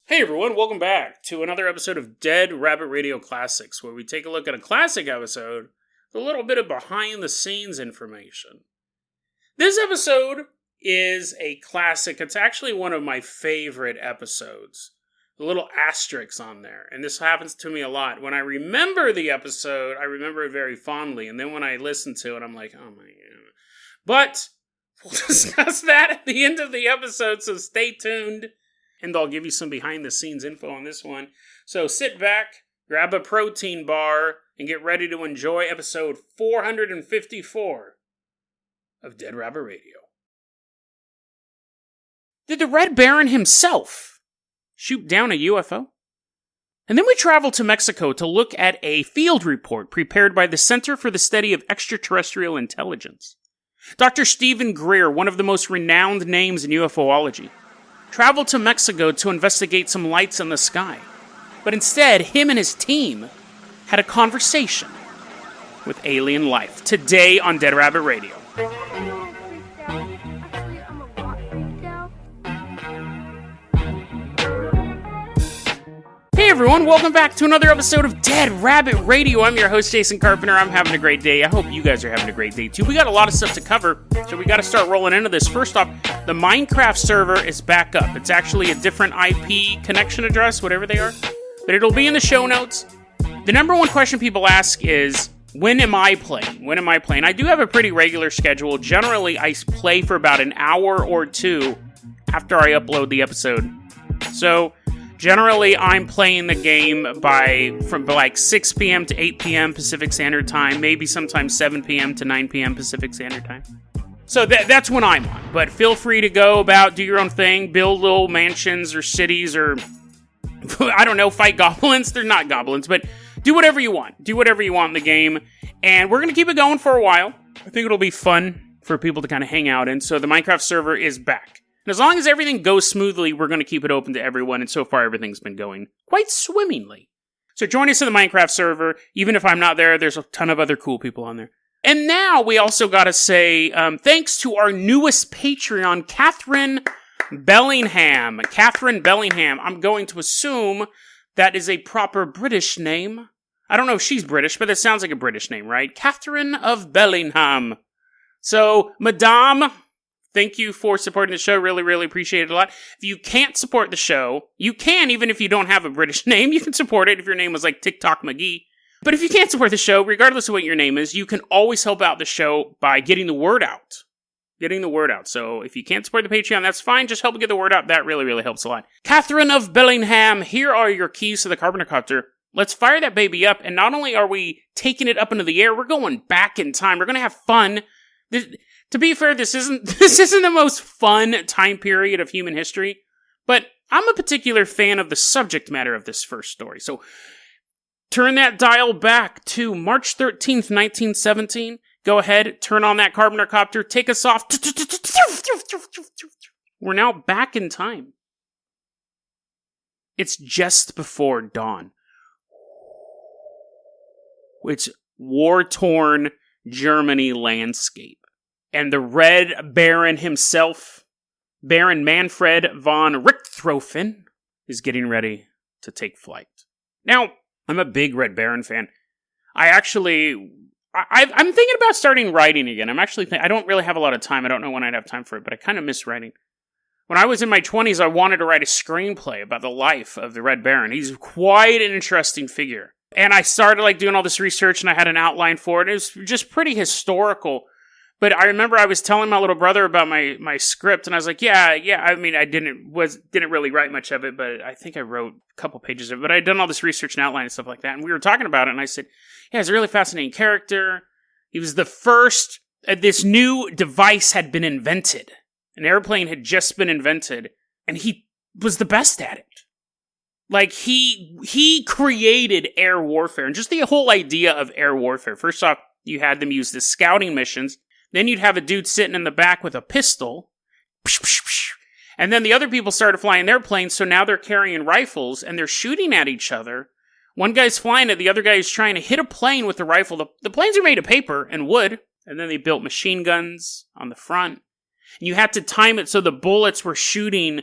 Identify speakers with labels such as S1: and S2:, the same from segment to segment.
S1: Hey everyone, welcome back to another episode of Dead Rabbit Radio Classics, where we take a look at a classic episode with a little bit of behind-the-scenes information. This episode is a classic. It's actually one of my favorite episodes. The little asterisks on there, and this happens to me a lot. When I remember the episode, I remember it very fondly, and then when I listen to it, I'm like, oh my god. But we'll discuss that at the end of the episode, so stay tuned. And I'll give you some behind-the-scenes info on this one. So sit back, grab a protein bar, and get ready to enjoy episode 454 of Dead Rabbit Radio. Did the Red Baron himself shoot down a UFO? And then we travel to Mexico to look at a field report prepared by the Center for the Study of Extraterrestrial Intelligence. Dr. Stephen Greer, one of the most renowned names in UFOlogy, traveled to Mexico to investigate some lights in the sky. But instead, him and his team had a conversation with alien life. Today on Dead Rabbit Radio. Hey everyone, welcome back to another episode of Dead Rabbit Radio. I'm your host, Jason Carpenter. I'm having a great day. I hope you guys are having a great day too. We got a lot of stuff to cover, so we got to start rolling into this. First off, the Minecraft server is back up. It's actually a different IP connection address, whatever they are, but it'll be in the show notes. The number one question people ask is, when am I playing? When am I playing? I do have a pretty regular schedule. Generally, I play for about an hour or two after I upload the episode. So generally, I'm playing the game from like 6 p.m. to 8 p.m. Pacific Standard Time, maybe sometimes 7 p.m. to 9 p.m. Pacific Standard Time. So that's when I'm on. But feel free to go about, do your own thing, build little mansions or cities or, I don't know, fight goblins. They're not goblins, but do whatever you want. Do whatever you want in the game. And we're going to keep it going for a while. I think it'll be fun for people to kind of hang out in. So the Minecraft server is back. And as long as everything goes smoothly, we're going to keep it open to everyone, and so far everything's been going quite swimmingly. So join us in the Minecraft server. Even if I'm not there, there's a ton of other cool people on there. And now we also got to say thanks to our newest Patreon, Catherine Bellingham. Catherine Bellingham. I'm going to assume that is a proper British name. I don't know if she's British, but it sounds like a British name, right? Catherine of Bellingham. So, Madame, thank you for supporting the show. Really, really appreciate it a lot. If you can't support the show, you can, even if you don't have a British name. You can support it if your name was like TikTok McGee. But if you can't support the show, regardless of what your name is, you can always help out the show by getting the word out. Getting the word out. So if you can't support the Patreon, that's fine. Just help get the word out. That really, really helps a lot. Catherine of Bellingham, here are your keys to the Carpenter Copter. Let's fire that baby up. And not only are we taking it up into the air, we're going back in time. We're going to have fun. To be fair, this isn't the most fun time period of human history, but I'm a particular fan of the subject matter of this first story. So turn that dial back to March 13th, 1917. Go ahead, turn on that Carpenter Copter, take us off. We're now back in time. It's just before dawn. It's war-torn Germany landscape. And the Red Baron himself, Baron Manfred von Richthofen, is getting ready to take flight. Now, I'm a big Red Baron fan. I'm thinking about starting writing again. I don't really have a lot of time. I don't know when I'd have time for it, but I kind of miss writing. When I was in my 20s, I wanted to write a screenplay about the life of the Red Baron. He's quite an interesting figure. And I started doing all this research, and I had an outline for it. It was just pretty historical. But I remember I was telling my little brother about my script, and I was like, yeah. I mean, I didn't really write much of it, but I think I wrote a couple pages of it. But I'd done all this research and outline and stuff like that, and we were talking about it, and I said, yeah, he's a really fascinating character. He was the first. This new device had been invented. An airplane had just been invented, and he was the best at it. He created air warfare, and just the whole idea of air warfare. First off, you had them use the scouting missions. Then you'd have a dude sitting in the back with a pistol. And then the other people started flying their planes, so now they're carrying rifles, and they're shooting at each other. One guy's flying it, the other guy is trying to hit a plane with the rifle. The planes are made of paper and wood, and then they built machine guns on the front. And you had to time it so the bullets were shooting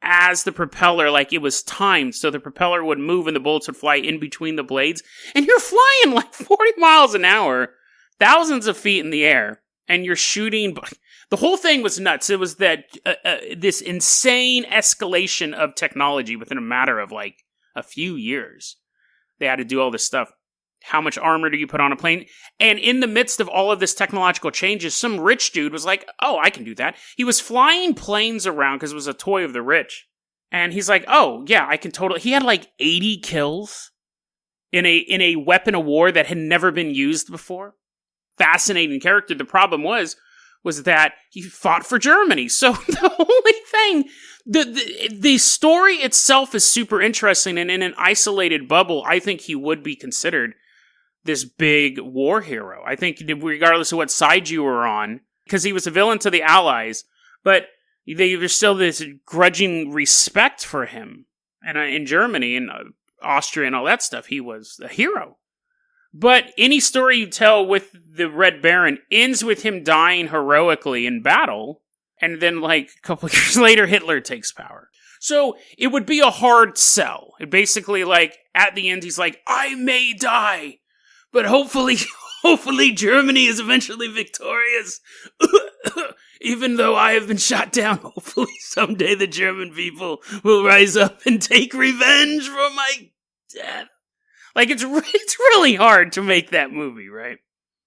S1: as the propeller, like it was timed, so the propeller would move and the bullets would fly in between the blades. And you're flying like 40 miles an hour, thousands of feet in the air, and you're shooting. The whole thing was nuts. It was that this insane escalation of technology within a matter of like a few years. They had to do all this stuff. How much armor do you put on a plane? And in the midst of all of this technological changes, some rich dude was like, oh, I can do that. He was flying planes around because it was a toy of the rich. And he's like, oh, yeah, I can totally... He had like 80 kills in a weapon of war that had never been used before. Fascinating character. The problem was that he fought for Germany. So the only thing... The story itself is super interesting, and in an isolated bubble, I think he would be considered this big war hero. I think regardless of what side you were on, because he was a villain to the Allies, but there's still this grudging respect for him. And in Germany and Austria and all that stuff, he was a hero. But any story you tell with the Red Baron ends with him dying heroically in battle, and then like a couple of years later, Hitler takes power. So it would be a hard sell. It basically, like, at the end, he's like, I may die, but hopefully Germany is eventually victorious. Even though I have been shot down, hopefully someday the German people will rise up and take revenge for my death. Like, it's really hard to make that movie, right?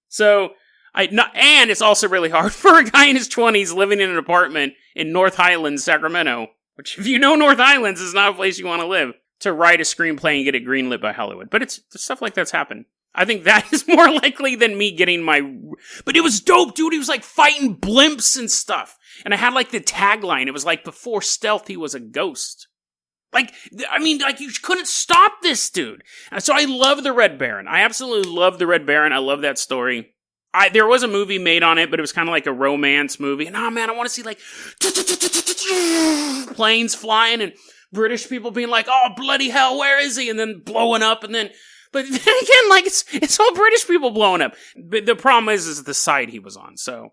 S1: So, and it's also really hard for a guy in his 20s living in an apartment in North Highlands, Sacramento, which, if you know North Highlands, is not a place you want to live, to write a screenplay and get it greenlit by Hollywood. But it's stuff like that's happened. I think that is more likely than me getting my... But it was dope, dude. He was, like, fighting blimps and stuff. And I had, like, the tagline. It was, like, before stealth, he was a ghost. Like, I mean, like, you couldn't stop this dude. So I love the Red Baron. I absolutely love the Red Baron. I love that story. There was a movie made on it, but it was kind of like a romance movie. And, oh, man, I want to see, like, planes flying and British people being like, oh, bloody hell, where is he? And then blowing up, and then... But then again, like, it's all British people blowing up. But the problem is the side he was on. So,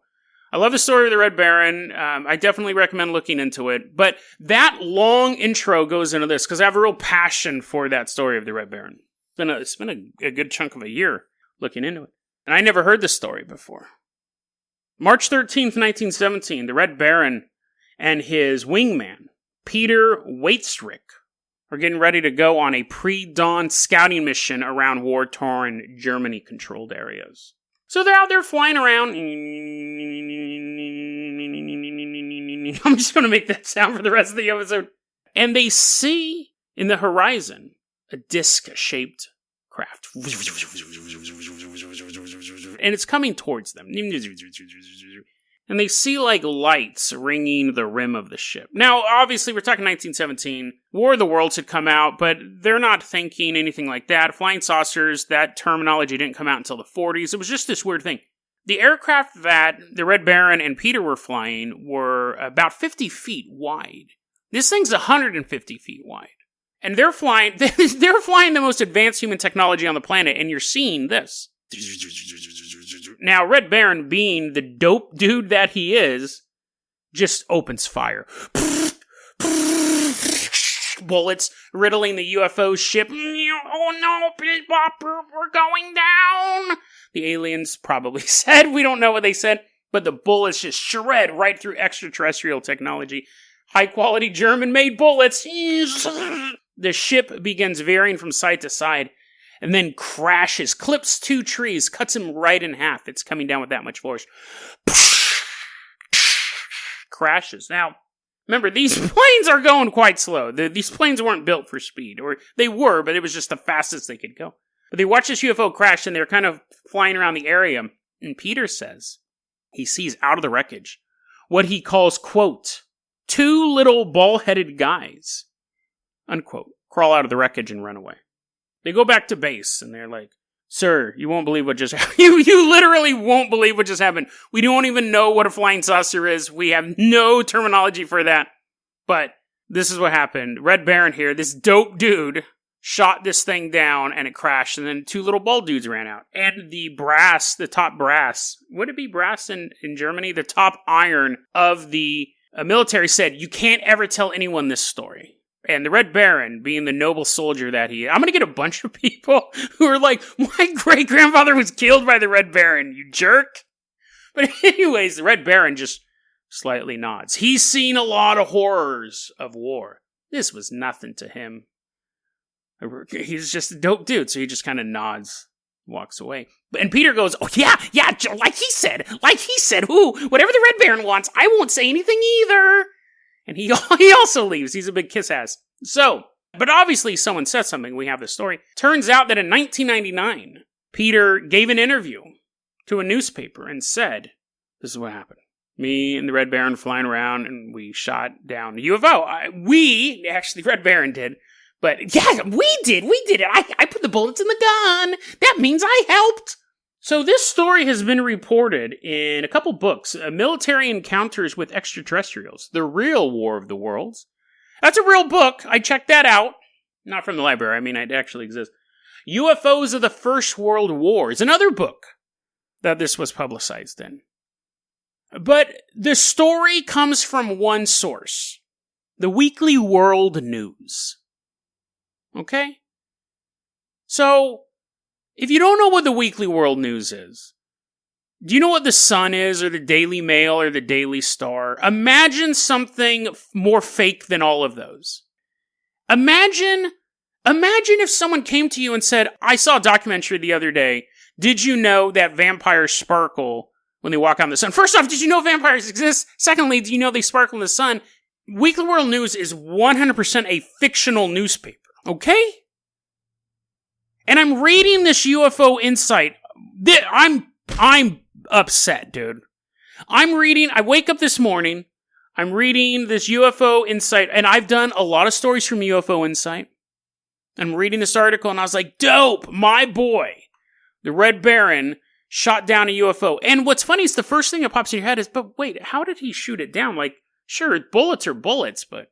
S1: I love the story of the Red Baron. I definitely recommend looking into it. But that long intro goes into this, because I have a real passion for that story of the Red Baron. It's been a good chunk of a year looking into it. And I never heard this story before. March 13th, 1917, the Red Baron and his wingman, Peter Waitstrick, are getting ready to go on a pre-dawn scouting mission around war-torn Germany-controlled areas. So they're out there flying around. I'm just going to make that sound for the rest of the episode. And they see in the horizon a disc-shaped craft. And it's coming towards them. And they see, like, lights ringing the rim of the ship. Now, obviously, we're talking 1917. War of the Worlds had come out, but they're not thinking anything like that. Flying saucers, that terminology didn't come out until the 40s. It was just this weird thing. The aircraft that the Red Baron and Peter were flying were about 50 feet wide. This thing's 150 feet wide. And they're flying the most advanced human technology on the planet, and you're seeing this. Now, Red Baron, being the dope dude that he is, just opens fire. Bullets riddling the UFO ship. Oh no, we're going down. The aliens probably said, we don't know what they said, but the bullets just shred right through extraterrestrial technology. High quality German-made bullets. The ship begins veering from side to side, and then crashes, clips two trees, cuts them right in half. It's coming down with that much force. Crashes. Now, remember, these planes are going quite slow. These planes weren't built for speed, or they were, but it was just the fastest they could go. But they watch this UFO crash, and they're kind of flying around the area, and Peter says he sees out of the wreckage what he calls, quote, two little ball-headed guys, unquote, crawl out of the wreckage and run away. They go back to base, and they're like, sir, you won't believe what just happened. You literally won't believe what just happened. We don't even know what a flying saucer is. We have no terminology for that. But this is what happened. Red Baron here, this dope dude, shot this thing down, and it crashed, and then two little bald dudes ran out. And the brass, the top brass, would it be brass in Germany? The top iron of the military said, you can't ever tell anyone this story. And the Red Baron, being the noble soldier that he is, I'm going to get a bunch of people who are like, my great-grandfather was killed by the Red Baron, you jerk. But anyways, the Red Baron just slightly nods. He's seen a lot of horrors of war. This was nothing to him. He's just a dope dude, so he just kind of nods, walks away. And Peter goes, oh, yeah, like he said, whatever the Red Baron wants, I won't say anything either. And he also leaves. He's a big kiss ass. So, but obviously someone said something. We have this story. Turns out that in 1999, Peter gave an interview to a newspaper and said, this is what happened. Me and the Red Baron flying around, and we shot down a UFO. The Red Baron did. But yeah, we did it. I put the bullets in the gun. That means I helped. So this story has been reported in a couple books. Military Encounters with Extraterrestrials, The Real War of the Worlds. That's a real book. I checked that out. Not from the library. I mean, it actually exists. UFOs of the First World War is another book that this was publicized in. But the story comes from one source. The Weekly World News. Okay? So, if you don't know what the Weekly World News is, do you know what the Sun is, or the Daily Mail, or the Daily Star? Imagine something more fake than all of those. Imagine if someone came to you and said, I saw a documentary the other day. Did you know that vampires sparkle when they walk out in the sun? First off, did you know vampires exist? Secondly, do you know they sparkle in the sun? Weekly World News is 100% a fictional newspaper. Okay? And I'm reading this UFO Insight. I'm upset, dude. I wake up this morning, I'm reading this UFO Insight, and I've done a lot of stories from UFO Insight. I'm reading this article, and I was like, dope, my boy, the Red Baron, shot down a UFO. And what's funny is the first thing that pops in your head is, but wait, how did he shoot it down? Like, sure, bullets are bullets, but...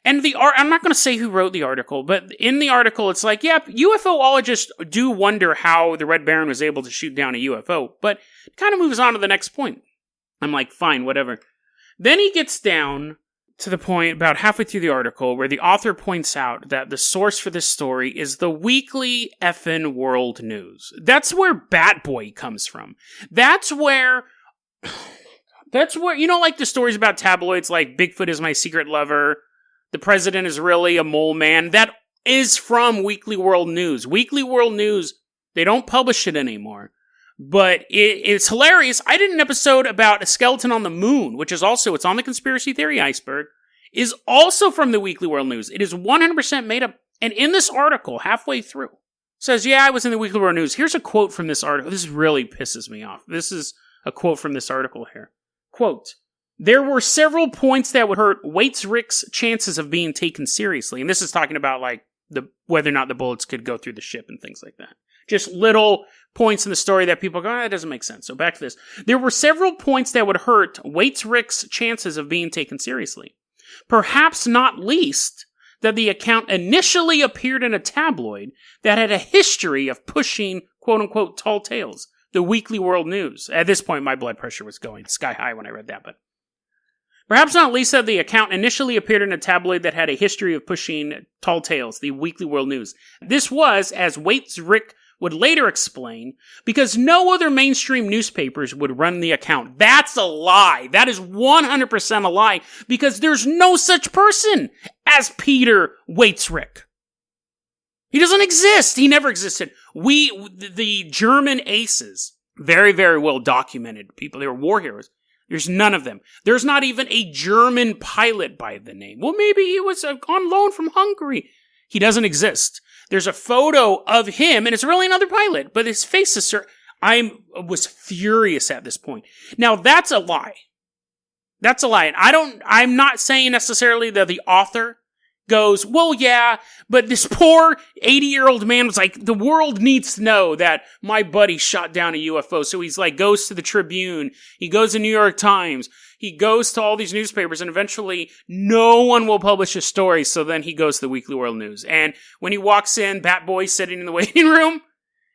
S1: And I'm not going to say who wrote the article, but in the article, it's like, yeah, UFOologists do wonder how the Red Baron was able to shoot down a UFO, but it kind of moves on to the next point. I'm like, fine, whatever. Then he gets down to the point about halfway through the article where the author points out that the source for this story is the Weekly Effin' World News. That's where Bat Boy comes from. That's where, you know, like the stories about tabloids like Bigfoot is my secret lover, the president is really a mole man. That is from Weekly World News. Weekly World News, they don't publish it anymore. But it's hilarious. I did an episode about a skeleton on the moon, which is also, it's on the conspiracy theory iceberg, is also from the Weekly World News. It is 100% made up. And in this article, halfway through, says, yeah, I was in the Weekly World News. Here's a quote from this article. This really pisses me off. This is a quote from this article here. Quote, there were several points that would hurt Waitsrick's chances of being taken seriously. And this is talking about, like, whether or not the bullets could go through the ship and things like that. Just little points in the story that people go, that doesn't make sense. So back to this. There were several points that would hurt Waitsrick's chances of being taken seriously. Perhaps not least that the account initially appeared in a tabloid that had a history of pushing, quote-unquote, tall tales. The Weekly World News. At this point, my blood pressure was going sky high when I read that, but... Perhaps not least that the account initially appeared in a tabloid that had a history of pushing tall tales, the Weekly World News. This was, as Waitsrick would later explain, because no other mainstream newspapers would run the account. That's a lie. That is 100% a lie, because there's no such person as Peter Waitsrick. He doesn't exist. He never existed. The German aces, very, very well documented people. They were war heroes. There's none of them. There's not even a German pilot by the name. Well, maybe he was on loan from Hungary. He doesn't exist. There's a photo of him, and it's really another pilot, but his face is... I was furious at this point. Now, that's a lie. That's a lie. And I'm not saying necessarily that the author goes, well, yeah, but this poor 80-year-old man was like, the world needs to know that my buddy shot down a UFO. So he's like, goes to the Tribune. He goes to New York Times. He goes to all these newspapers, and eventually no one will publish a story. So then he goes to the Weekly World News. And when he walks in, Bat Boy's sitting in the waiting room,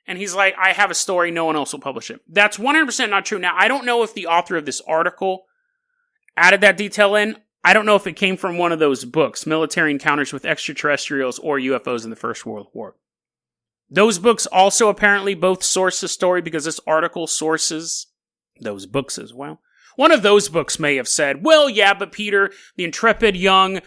S1: and he's like, I have a story. No one else will publish it. That's 100% not true. Now, I don't know if the author of this article added that detail in. I don't know if it came from one of those books, Military Encounters with Extraterrestrials or UFOs in the First World War. Those books also apparently both source the story because this article sources those books as well. One of those books may have said, well, yeah, but Peter, the intrepid young,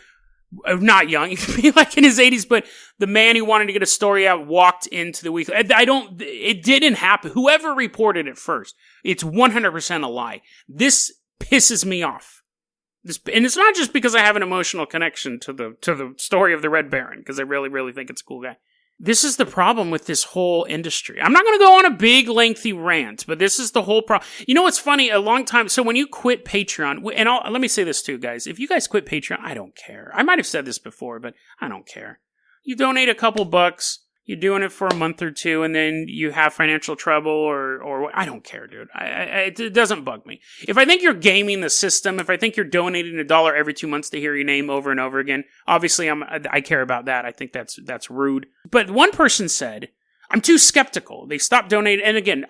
S1: not young, he could be like in his 80s, but the man who wanted to get a story out walked into the weekly. It didn't happen. Whoever reported it first, it's 100% a lie. This pisses me off. And it's not just because I have an emotional connection to the story of the Red Baron, because I really, really think it's a cool guy. This is the problem with this whole industry. I'm not going to go on a big, lengthy rant, but this is the whole problem. You know what's funny? A long time, so when you quit Patreon, and let me say this too, guys. If you guys quit Patreon, I don't care. I might have said this before, but I don't care. You donate a couple bucks, you're doing it for a month or two, and then you have financial trouble, or I don't care, dude. It doesn't bug me. If I think you're gaming the system, if I think you're donating $1 every 2 months to hear your name over and over again, obviously I care about that. I think that's rude. But one person said, I'm too skeptical. They stopped donating, and again,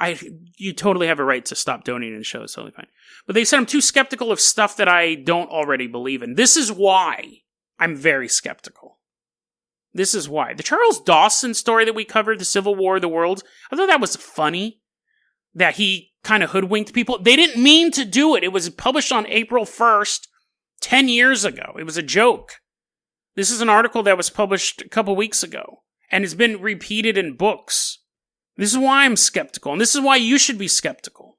S1: you totally have a right to stop donating to shows, totally fine. But they said I'm too skeptical of stuff that I don't already believe in. This is why I'm very skeptical. This is why. The Charles Dawson story that we covered, the Civil War of the Worlds, I thought that was funny, that he kind of hoodwinked people. They didn't mean to do it. It was published on April 1st, 10 years ago. It was a joke. This is an article that was published a couple weeks ago, and it's been repeated in books. This is why I'm skeptical, and this is why you should be skeptical.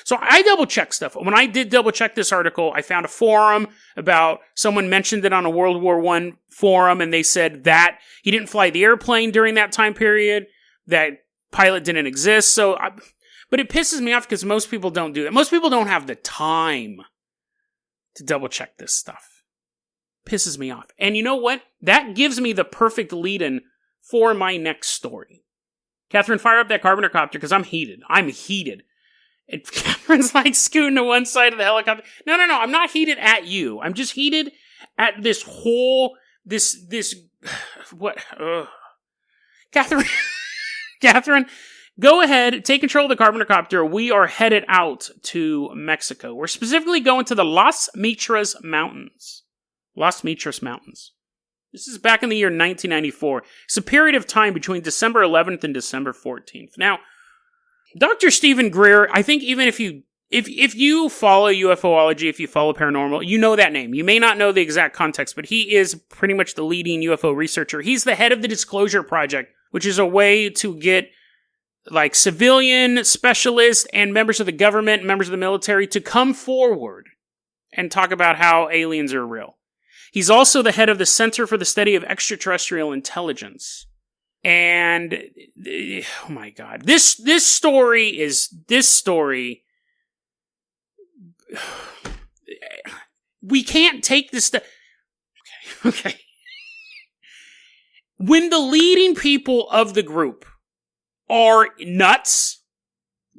S1: So I double-check stuff. When I did double-check this article, I found a forum about, someone mentioned it on a World War I forum, and they said that he didn't fly the airplane during that time period, that pilot didn't exist. But it pisses me off because most people don't do that. Most people don't have the time to double-check this stuff. Pisses me off. And you know what? That gives me the perfect lead-in for my next story. Catherine, fire up that Carpenter copter because I'm heated. I'm heated. And Catherine's like scooting to one side of the helicopter. No, I'm not heated at you. I'm just heated at this whole, what? Catherine, go ahead, take control of the Carpenter copter. We are headed out to Mexico. We're specifically going to the Las Mitras Mountains. Las Mitras Mountains. This is back in the year 1994. It's a period of time between December 11th and December 14th. Now, Dr. Stephen Greer, I think even if you follow UFOlogy, if you follow paranormal, you know that name. You may not know the exact context, but he is pretty much the leading UFO researcher. He's the head of the Disclosure Project, which is a way to get like civilian specialists and members of the government, members of the military to come forward and talk about how aliens are real. He's also the head of the Center for the Study of Extraterrestrial Intelligence. And, oh my God, this story, we can't take this stuff. Okay. When the leading people of the group are nuts,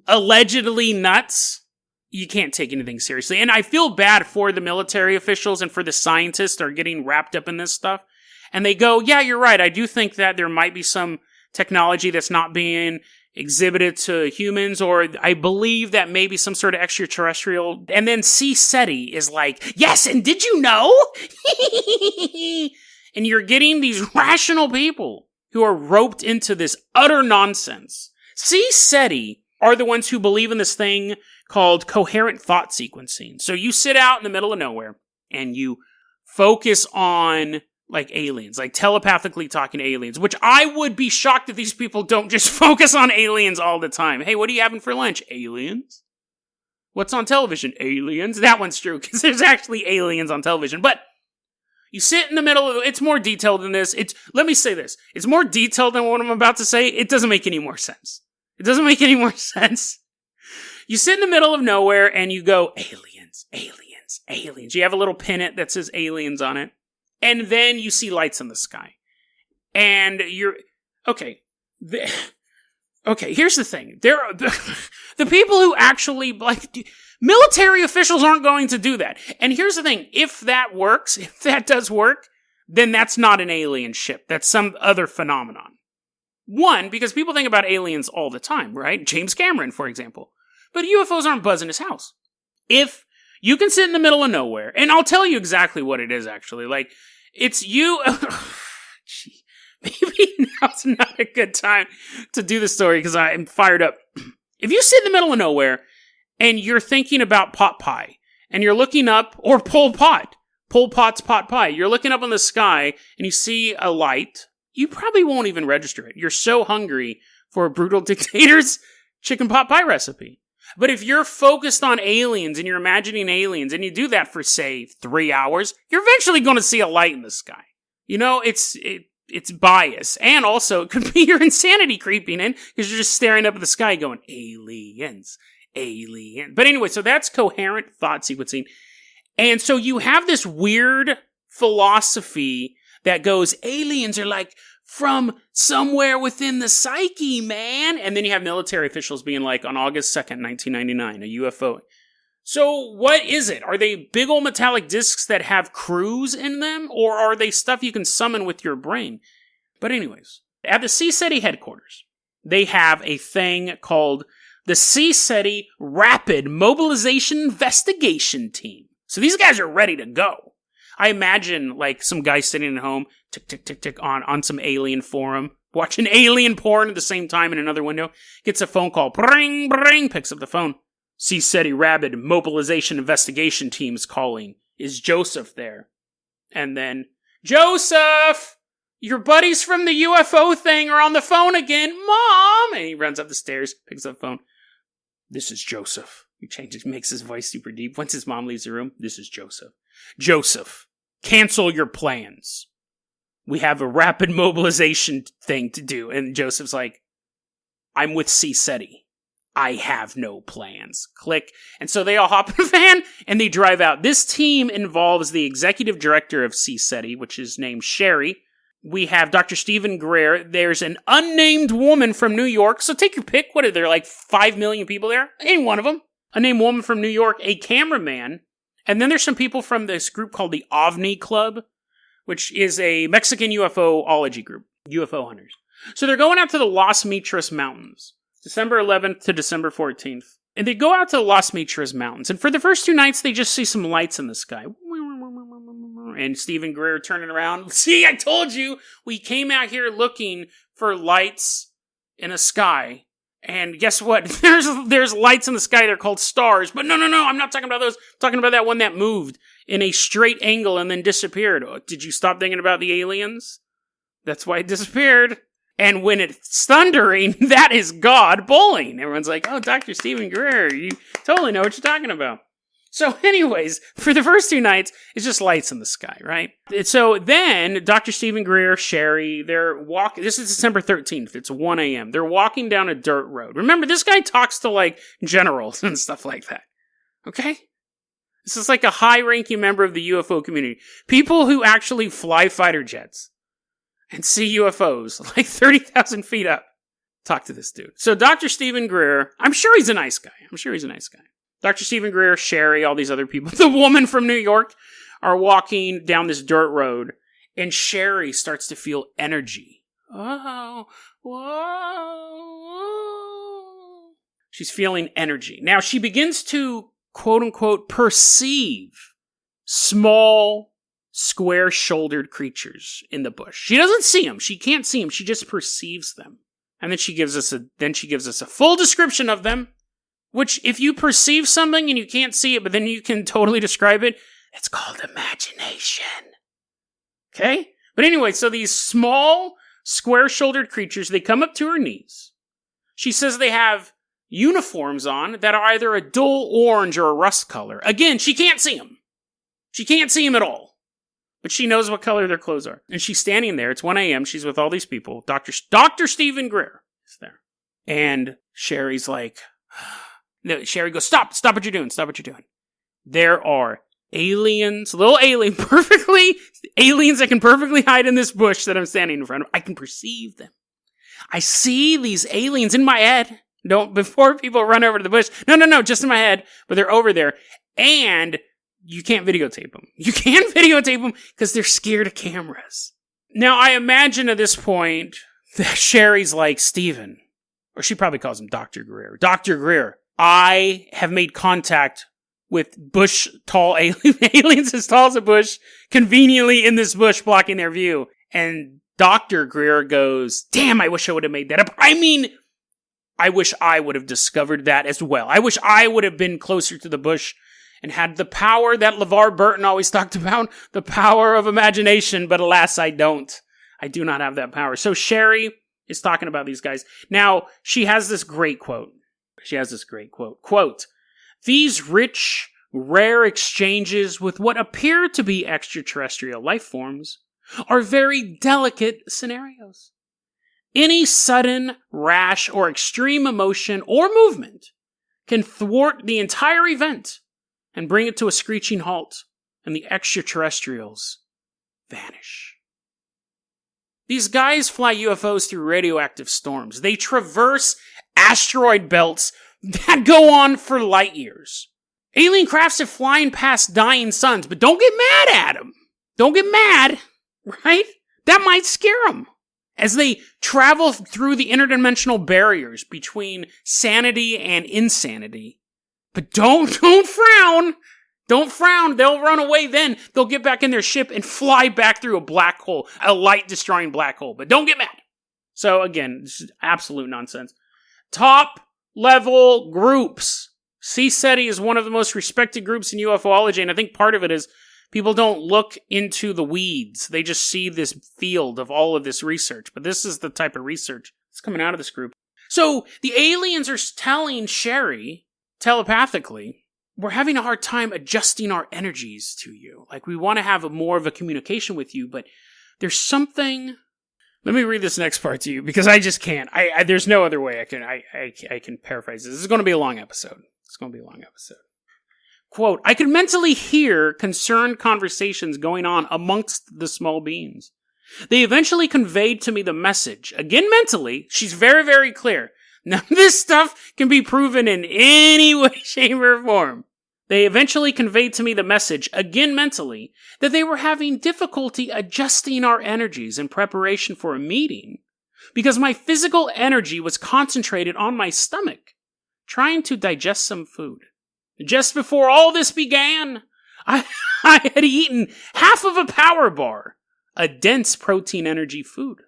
S1: allegedly nuts, you can't take anything seriously. And I feel bad for the military officials and for the scientists that are getting wrapped up in this stuff. And they go, yeah, you're right. I do think that there might be some technology that's not being exhibited to humans, or I believe that maybe some sort of extraterrestrial. And then C. SETI is like, yes, and did you know? And you're getting these rational people who are roped into this utter nonsense. C. SETI are the ones who believe in this thing called coherent thought sequencing. So you sit out in the middle of nowhere and you focus on like aliens, like telepathically talking to aliens, which I would be shocked if these people don't just focus on aliens all the time. Hey, what are you having for lunch? Aliens? What's on television? Aliens? That one's true, because there's actually aliens on television. But you sit in the middle of it's more detailed than this. Let me say this. It's more detailed than what I'm about to say. It doesn't make any more sense. It doesn't make any more sense. You sit in the middle of nowhere and you go, aliens, aliens, aliens. You have a little pennant that says aliens on it. And then you see lights in the sky. And you're, okay. Okay, here's the thing. The people who actually, like, military officials aren't going to do that. And here's the thing. If that works, if that does work, then that's not an alien ship. That's some other phenomenon. One, because people think about aliens all the time, right? James Cameron, for example. But UFOs aren't buzzing his house. If You can sit in the middle of nowhere, and I'll tell you exactly what it is, actually. Like, it's you... Gee, maybe now's not a good time to do the story, because I'm fired up. If you sit in the middle of nowhere, and you're thinking about pot pie, and you're looking up, or Pol Pot's pot pie, you're looking up in the sky, and you see a light, you probably won't even register it. You're so hungry for a brutal dictator's chicken pot pie recipe. But if you're focused on aliens, and you're imagining aliens, and you do that for, say, 3 hours, you're eventually going to see a light in the sky. You know, it's bias. And also, it could be your insanity creeping in, because you're just staring up at the sky going, aliens. But anyway, so that's coherent thought sequencing. And so you have this weird philosophy that goes, aliens are like from somewhere within the psyche, man. And then you have military officials being like, on August 2nd, 1999, a UFO. So what is it? Are they big old metallic discs that have crews in them? Or are they stuff you can summon with your brain? But anyways, at the CSETI headquarters, they have a thing called the CSETI Rapid Mobilization Investigation Team. So these guys are ready to go. I imagine, like, some guy sitting at home, tick, tick, tick, tick, on some alien forum, watching alien porn at the same time in another window, gets a phone call, bring, bring, picks up the phone. CSETI Rapid Mobilization Investigation Team is calling. Is Joseph there? And then, Joseph! Your buddies from the UFO thing are on the phone again. Mom! And he runs up the stairs, picks up the phone. This is Joseph. He changes, makes his voice super deep. Once his mom leaves the room, this is Joseph. Joseph, cancel your plans. We have a rapid mobilization thing to do. And Joseph's like, I'm with CSETI. I have no plans. Click. And so they all hop in a van and they drive out. This team involves the executive director of CSETI, which is named Sherry. We have Dr. Stephen Greer. There's an unnamed woman from New York. So take your pick. What are there, like 5 million people there? Ain't one of them. A named woman from New York, a cameraman. And then there's some people from this group called the OVNI Club, which is a Mexican UFO-ology group. UFO hunters. So they're going out to the Las Mitras Mountains, December 11th to December 14th. And they go out to the Las Mitras Mountains. And for the first 2 nights, they just see some lights in the sky. And Stephen Greer turning around. See, I told you, we came out here looking for lights in a sky. And guess what? There's lights in the sky. They're called stars. But no, I'm not talking about those. I'm talking about that one that moved in a straight angle and then disappeared. Oh, did you stop thinking about the aliens? That's why it disappeared. And when it's thundering, that is God bowling. Everyone's like, oh, Dr. Stephen Greer, you totally know what you're talking about. So anyways, for the first 2 nights, it's just lights in the sky, right? So then, Dr. Stephen Greer, Sherry, they're walking. This is December 13th. It's 1 a.m. They're walking down a dirt road. Remember, this guy talks to, like, generals and stuff like that. Okay? This is like a high-ranking member of the UFO community. People who actually fly fighter jets and see UFOs, like 30,000 feet up. Talk to this dude. So Dr. Stephen Greer, I'm sure he's a nice guy. Dr. Stephen Greer, Sherry, all these other people, the woman from New York, are walking down this dirt road, and Sherry starts to feel energy. Oh, whoa. She's feeling energy. Now, she begins to, quote-unquote, perceive small, square-shouldered creatures in the bush. She doesn't see them. She can't see them. She just perceives them. And then she gives us a full description of them. Which, if you perceive something and you can't see it, but then you can totally describe it, it's called imagination. Okay? But anyway, so these small, square-shouldered creatures, they come up to her knees. She says they have uniforms on that are either a dull orange or a rust color. Again, she can't see them. She can't see them at all. But she knows what color their clothes are. And she's standing there. It's 1 a.m. She's with all these people. Dr. Stephen Greer is there. And Sherry's like... No, Sherry goes, stop what you're doing. There are aliens, little aliens that can perfectly hide in this bush that I'm standing in front of. I can perceive them. I see these aliens in my head. Before people run over to the bush. No, just in my head. But they're over there. And you can't videotape them. You can't videotape them because they're scared of cameras. Now, I imagine at this point that Sherry's like, Stephen, or she probably calls him Dr. Greer. Dr. Greer. I have made contact with bush tall aliens as tall as a bush, conveniently in this bush blocking their view. And Dr. Greer goes, damn, I wish I would have made that up. I mean, I wish I would have discovered that as well. I wish I would have been closer to the bush and had the power that LeVar Burton always talked about, the power of imagination, but alas, I don't. I do not have that power. So Sherry is talking about these guys. Now, she has this great quote. Quote, these rich, rare exchanges with what appear to be extraterrestrial life forms are very delicate scenarios. Any sudden, rash, or extreme emotion or movement can thwart the entire event and bring it to a screeching halt, and the extraterrestrials vanish. These guys fly UFOs through radioactive storms. They traverse asteroid belts that go on for light years. Alien crafts have flying past dying suns, but don't get mad at them. Don't get mad, right? That might scare them. As they travel through the interdimensional barriers between sanity and insanity. But don't frown. Don't frown. They'll run away then. They'll get back in their ship and fly back through a black hole, a light-destroying black hole. But don't get mad. So again, this is absolute nonsense. Top-level groups. CSETI is one of the most respected groups in UFOlogy, and I think part of it is people don't look into the weeds. They just see this field of all of this research. But this is the type of research that's coming out of this group. So the aliens are telling Sherry telepathically, we're having a hard time adjusting our energies to you. Like, we want to have more of a communication with you, but there's something... Let me read this next part to you, because I just can't. There's no other way I can paraphrase this. This is going to be a long episode. Quote, I could mentally hear concerned conversations going on amongst the small beings. They eventually conveyed to me the message. Again, mentally, she's very, very clear. None of this stuff can be proven in any way, shape, or form. They eventually conveyed to me the message, again mentally, that they were having difficulty adjusting our energies in preparation for a meeting, because my physical energy was concentrated on my stomach, trying to digest some food. Just before all this began, I had eaten half of a power bar, a dense protein energy food.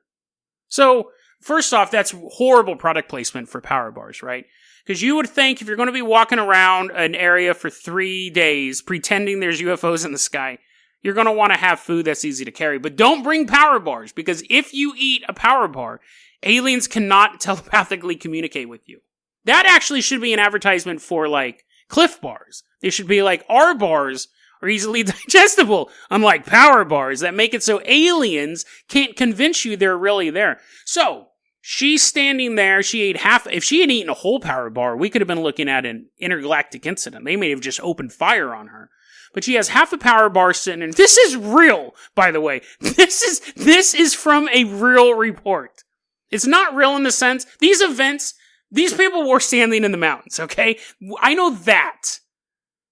S1: So, first off, that's horrible product placement for power bars, right? Because you would think if you're going to be walking around an area for 3 days pretending there's UFOs in the sky, you're going to want to have food that's easy to carry. But don't bring power bars, because if you eat a power bar, aliens cannot telepathically communicate with you. That actually should be an advertisement for, like, Cliff bars. They should be like, our bars are easily digestible, unlike power bars that make it so aliens can't convince you they're really there. So, she's standing there, she ate half. If she had eaten a whole power bar, we could have been looking at an intergalactic incident. They may have just opened fire on her. But she has half a power bar sitting in. This is real, by the way. This is from a real report. It's not real in the sense, these events, these people were standing in the mountains, okay? I know that.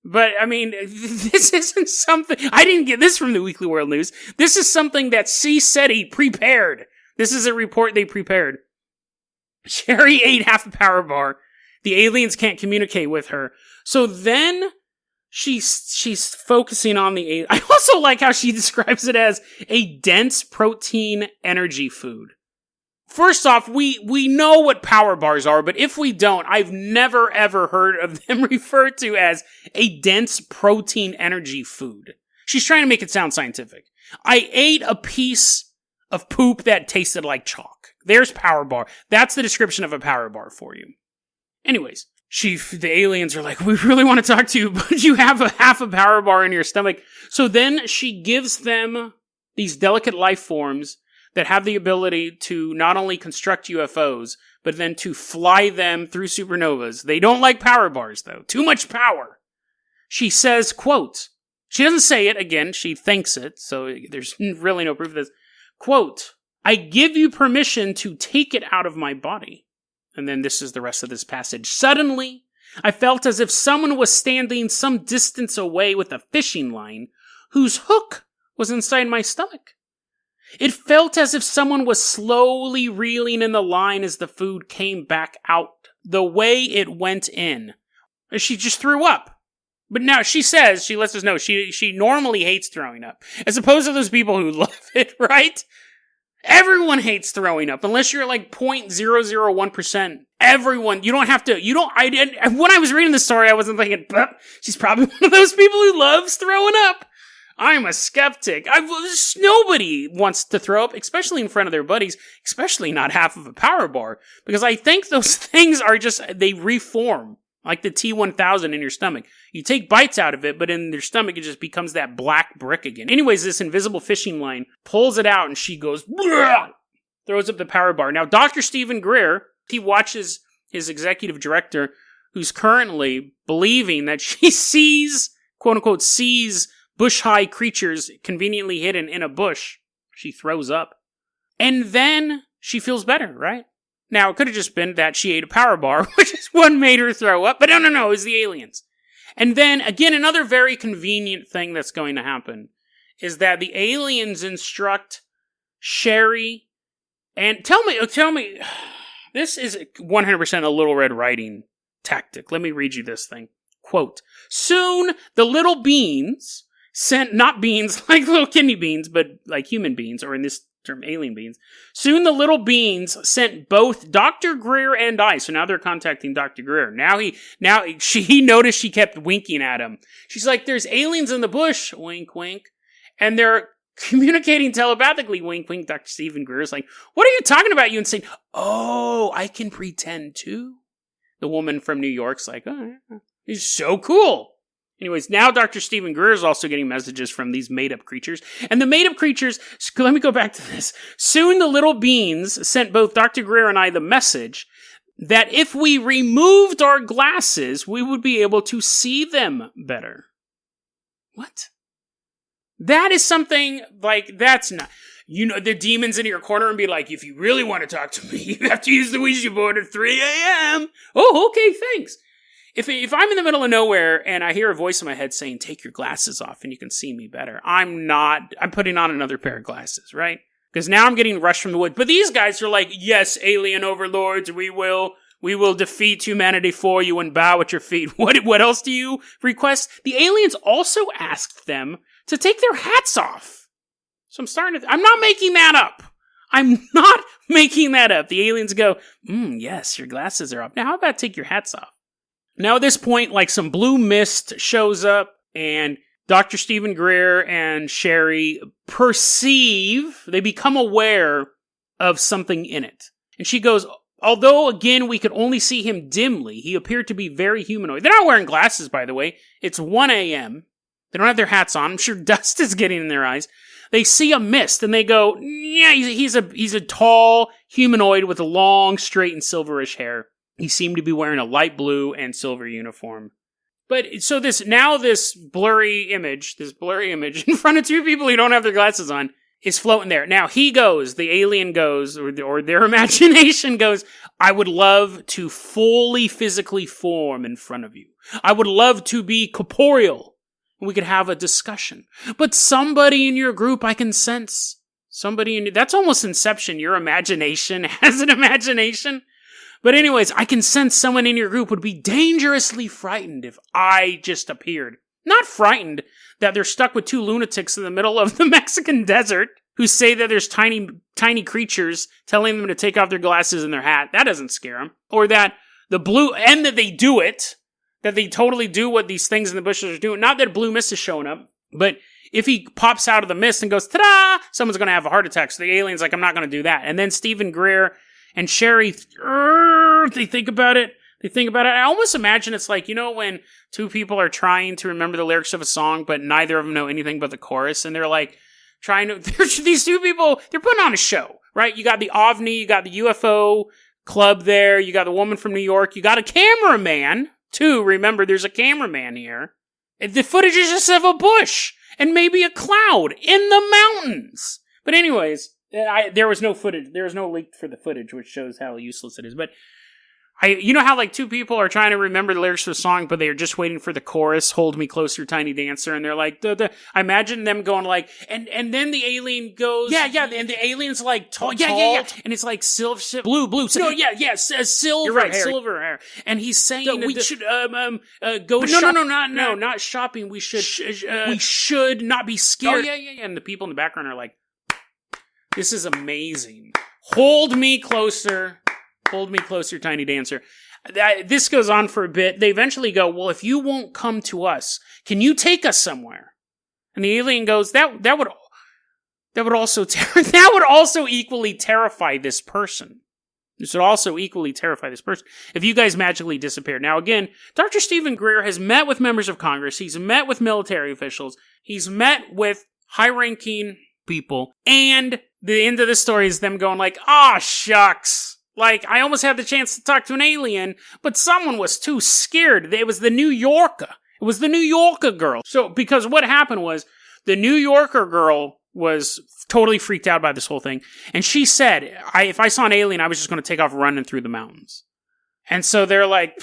S1: But, I mean, this isn't something... I didn't get this from the Weekly World News. This is something that CSETI prepared. This is a report they prepared. Sherry ate half a power bar. The aliens can't communicate with her. So then she's focusing on the alien. I also like how she describes it as a dense protein energy food. First off, we know what power bars are, but if we don't, I've never ever heard of them referred to as a dense protein energy food. She's trying to make it sound scientific. I ate a piece of poop that tasted like chalk. There's power bar. That's the description of a power bar for you. Anyways, the aliens are like, we really want to talk to you, but you have half a power bar in your stomach. So then she gives them these delicate life forms that have the ability to not only construct UFOs, but then to fly them through supernovas. They don't like power bars, though. Too much power. She says, quote, she doesn't say it, again, she thinks it, so there's really no proof of this. Quote, I give you permission to take it out of my body. And then this is the rest of this passage. Suddenly, I felt as if someone was standing some distance away with a fishing line whose hook was inside my stomach. It felt as if someone was slowly reeling in the line as the food came back out, the way it went in. She just threw up. But now she lets us know, she normally hates throwing up. As opposed to those people who love it, right? Everyone hates throwing up, unless you're like 0.001%. Everyone, when I was reading the story, I wasn't thinking, she's probably one of those people who loves throwing up. I'm a skeptic. Nobody wants to throw up, especially in front of their buddies, especially not half of a power bar, because I think those things they reform, like the T-1000 in your stomach. You take bites out of it, but in your stomach, it just becomes that black brick again. Anyways, this invisible fishing line pulls it out, and she goes, throws up the power bar. Now, Dr. Stephen Greer, he watches his executive director, who's currently believing that she sees, quote-unquote, sees bush-high creatures conveniently hidden in a bush. She throws up. And then she feels better, right? Now, it could have just been that she ate a power bar, which is what made her throw up. But no, it was the aliens. And then, again, another very convenient thing that's going to happen is that the aliens instruct Sherry and tell me, this is 100% a Little Red Riding tactic. Let me read you this thing. Quote, soon the little beans sent, not beans like little kidney beans, but like human beans, or in this term, alien beings. Soon the little beans sent both Dr. Greer and I. So now they're contacting Dr. Greer. He noticed she kept winking at him. She's like, there's aliens in the bush, wink, wink. And they're communicating telepathically, wink, wink. Dr. Stephen Greer is like, what are you talking about? You insane. Oh, I can pretend too. The woman from New York's like, oh, he's so cool. Anyways, now Dr. Stephen Greer is also getting messages from these made-up creatures. And the made-up creatures, let me go back to this. Soon the little beings sent both Dr. Greer and I the message that if we removed our glasses, we would be able to see them better. What? That is something, like, that's not... the demons in your corner and be like, if you really want to talk to me, you have to use the Ouija board at 3 a.m. Oh, okay, thanks. If I'm in the middle of nowhere and I hear a voice in my head saying, take your glasses off and you can see me better, I'm putting on another pair of glasses, right? Because now I'm getting rushed from the woods. But these guys are like, yes, alien overlords, we will defeat humanity for you and bow at your feet. What else do you request? The aliens also asked them to take their hats off. So I'm not making that up. I'm not making that up. The aliens go, yes, your glasses are up. Now, how about take your hats off? Now, at this point, like, some blue mist shows up, and Dr. Stephen Greer and Sherry they become aware of something in it. And she goes, although, again, we could only see him dimly, he appeared to be very humanoid. They're not wearing glasses, by the way. It's 1 a.m. They don't have their hats on. I'm sure dust is getting in their eyes. They see a mist, and they go, yeah, he's a tall humanoid with a long, straight, and silverish hair. He seemed to be wearing a light blue and silver uniform. But, so this blurry image in front of two people who don't have their glasses on is floating there. Now, the alien goes, or their imagination goes, I would love to fully physically form in front of you. I would love to be corporeal. We could have a discussion. But somebody in your group I can sense. That's almost Inception. Your imagination has an imagination. But anyways, I can sense someone in your group would be dangerously frightened if I just appeared. Not frightened that they're stuck with two lunatics in the middle of the Mexican desert who say that there's tiny creatures telling them to take off their glasses and their hat. That doesn't scare them. Or that that they do it, that they totally do what these things in the bushes are doing. Not that blue mist is showing up, but if he pops out of the mist and goes, ta-da, someone's going to have a heart attack. So the alien's like, I'm not going to do that. And then Stephen Greer and Sherry, they think about it. I almost imagine it's like, when two people are trying to remember the lyrics of a song, but neither of them know anything but the chorus, and they're like these two people, they're putting on a show, right? You got the OVNI, you got the UFO club there, you got the woman from New York, you got a cameraman, too. Remember, there's a cameraman here. The footage is just of a bush, and maybe a cloud in the mountains. But anyways, there was no footage. There was no link for the footage, which shows how useless it is. But You know how like two people are trying to remember the lyrics to a song, but they are just waiting for the chorus, "Hold Me Closer, Tiny Dancer," and they're like, I imagine them going like, and then the alien goes, and the alien's like tall, and it's like silver, blue, silver hair, and he's saying we should go. Not shopping. We should not be scared. And the people in the background are like, this is amazing. Hold me closer, Tiny Dancer. This goes on for a bit. They eventually go, well, if you won't come to us, can you take us somewhere? And the alien goes, that would also equally terrify this person. This would also equally terrify this person if you guys magically disappeared. Now, again, Dr. Stephen Greer has met with members of Congress. He's met with military officials. He's met with high-ranking people. And the end of the story is them going like, shucks. Like, I almost had the chance to talk to an alien, but someone was too scared. It was the New Yorker. It was the New Yorker girl. So, because what happened was, the New Yorker girl was totally freaked out by this whole thing. And she said, if I saw an alien, I was just going to take off running through the mountains. And so they're like,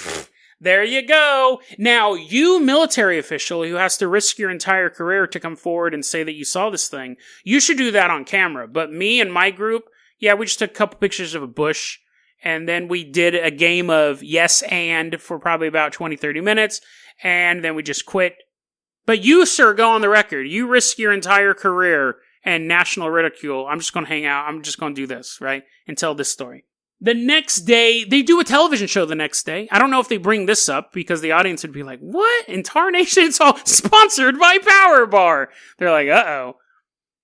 S1: there you go. Now, you military official who has to risk your entire career to come forward and say that you saw this thing, you should do that on camera. But me and my group, we just took a couple pictures of a bush. And then we did a game of yes and for probably about 20, 30 minutes. And then we just quit. But you, sir, go on the record. You risk your entire career and national ridicule. I'm just going to hang out. I'm just going to do this, right? And tell this story. The next day, they do a television show the next day. I don't know if they bring this up because the audience would be like, what? In Tarnation? It's all sponsored by Power Bar. They're like, uh-oh.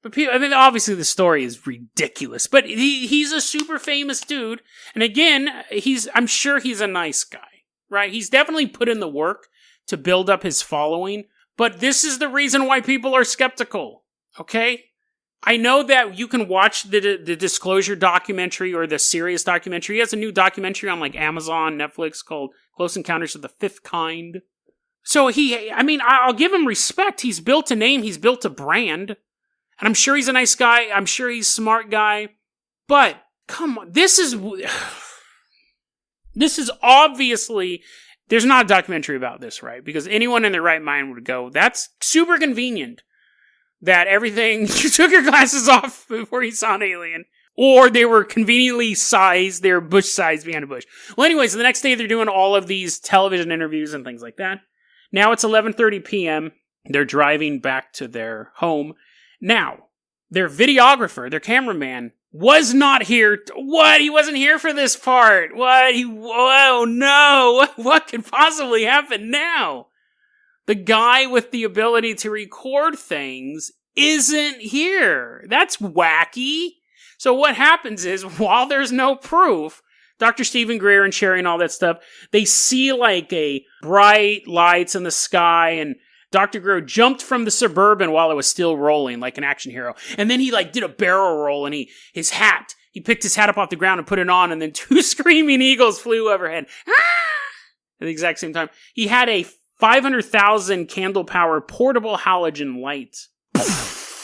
S1: But people, obviously the story is ridiculous, but he's a super famous dude. And again, I'm sure he's a nice guy, right? He's definitely put in the work to build up his following, but this is the reason why people are skeptical, okay? I know that you can watch the Disclosure documentary or the Sirius documentary. He has a new documentary on like Amazon, Netflix called Close Encounters of the Fifth Kind. So I'll give him respect. He's built a name. He's built a brand. And I'm sure he's a nice guy. I'm sure he's a smart guy. But, come on. This is obviously... There's not a documentary about this, right? Because anyone in their right mind would go, that's super convenient. That everything... You took your glasses off before you saw an alien. Or they were conveniently sized. They were bush-sized behind a bush. Well, anyways, the next day they're doing all of these television interviews and things like that. Now it's 11:30 p.m. They're driving back to their home. Now, their videographer, their cameraman, was not here. What? He wasn't here for this part. What? Oh no. What could possibly happen now? The guy with the ability to record things isn't here. That's wacky. So what happens is, while there's no proof, Dr. Stephen Greer and Sherry and all that stuff, they see like a bright lights in the sky, and Dr. Greer jumped from the Suburban while it was still rolling like an action hero. And then he like did a barrel roll, and he picked his hat up off the ground and put it on, and then two screaming eagles flew overhead. At the exact same time. He had a 500,000 candle power portable halogen light.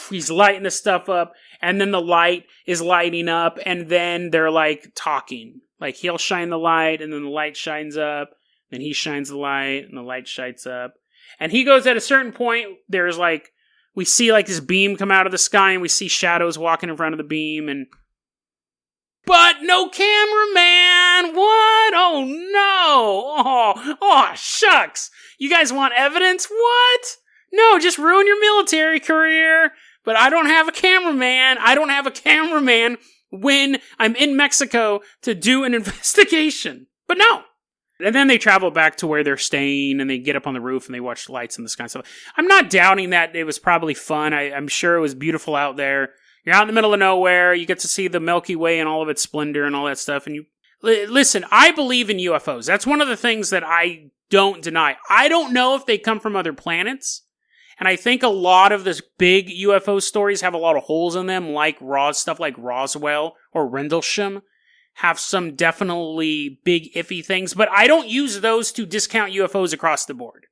S1: He's lighting the stuff up, and then the light is lighting up, and then they're like talking. Like he'll shine the light, and then the light shines up, then he shines the light, and the light shines up. And he goes at a certain point, there's like, we see like this beam come out of the sky, and we see shadows walking in front of the beam, but no cameraman! What? Oh no! Oh, shucks! You guys want evidence? What? No, just ruin your military career. But I don't have a cameraman. I don't have a cameraman when I'm in Mexico to do an investigation. But no. And then they travel back to where they're staying, and they get up on the roof, and they watch the lights in the sky and stuff. I'm not doubting that it was probably fun. I'm sure it was beautiful out there. You're out in the middle of nowhere. You get to see the Milky Way and all of its splendor and all that stuff. And listen, I believe in UFOs. That's one of the things that I don't deny. I don't know if they come from other planets. And I think a lot of the big UFO stories have a lot of holes in them, like stuff like Roswell or Rendlesham have some definitely big iffy things. But I don't use those to discount UFOs across the board.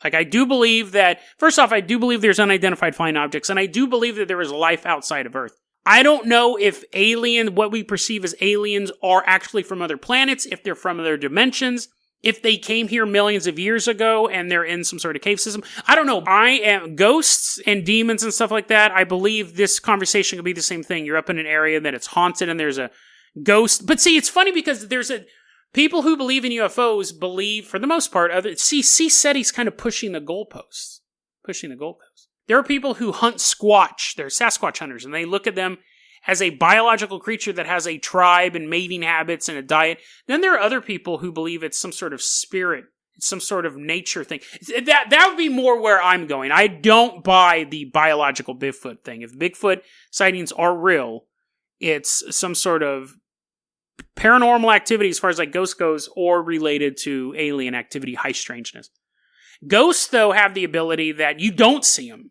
S1: Like, I do believe that, first off, I do believe there's unidentified flying objects, and I do believe that there is life outside of Earth. I don't know if what we perceive as aliens are actually from other planets, if they're from other dimensions, if they came here millions of years ago and they're in some sort of cave system. I don't know. Ghosts and demons and stuff like that, I believe this conversation could be the same thing. You're up in an area that it's haunted and there's a ghost. But see, it's funny because people who believe in UFOs believe, for the most part, SETI's kind of pushing the goalposts. There are people who hunt Squatch. They're Sasquatch hunters, and they look at them as a biological creature that has a tribe and mating habits and a diet. Then there are other people who believe it's some sort of spirit. It's some sort of nature thing. That would be more where I'm going. I don't buy the biological Bigfoot thing. If Bigfoot sightings are real, it's some sort of paranormal activity as far as like ghosts goes, or related to alien activity, high strangeness. Ghosts, though, have the ability that you don't see them.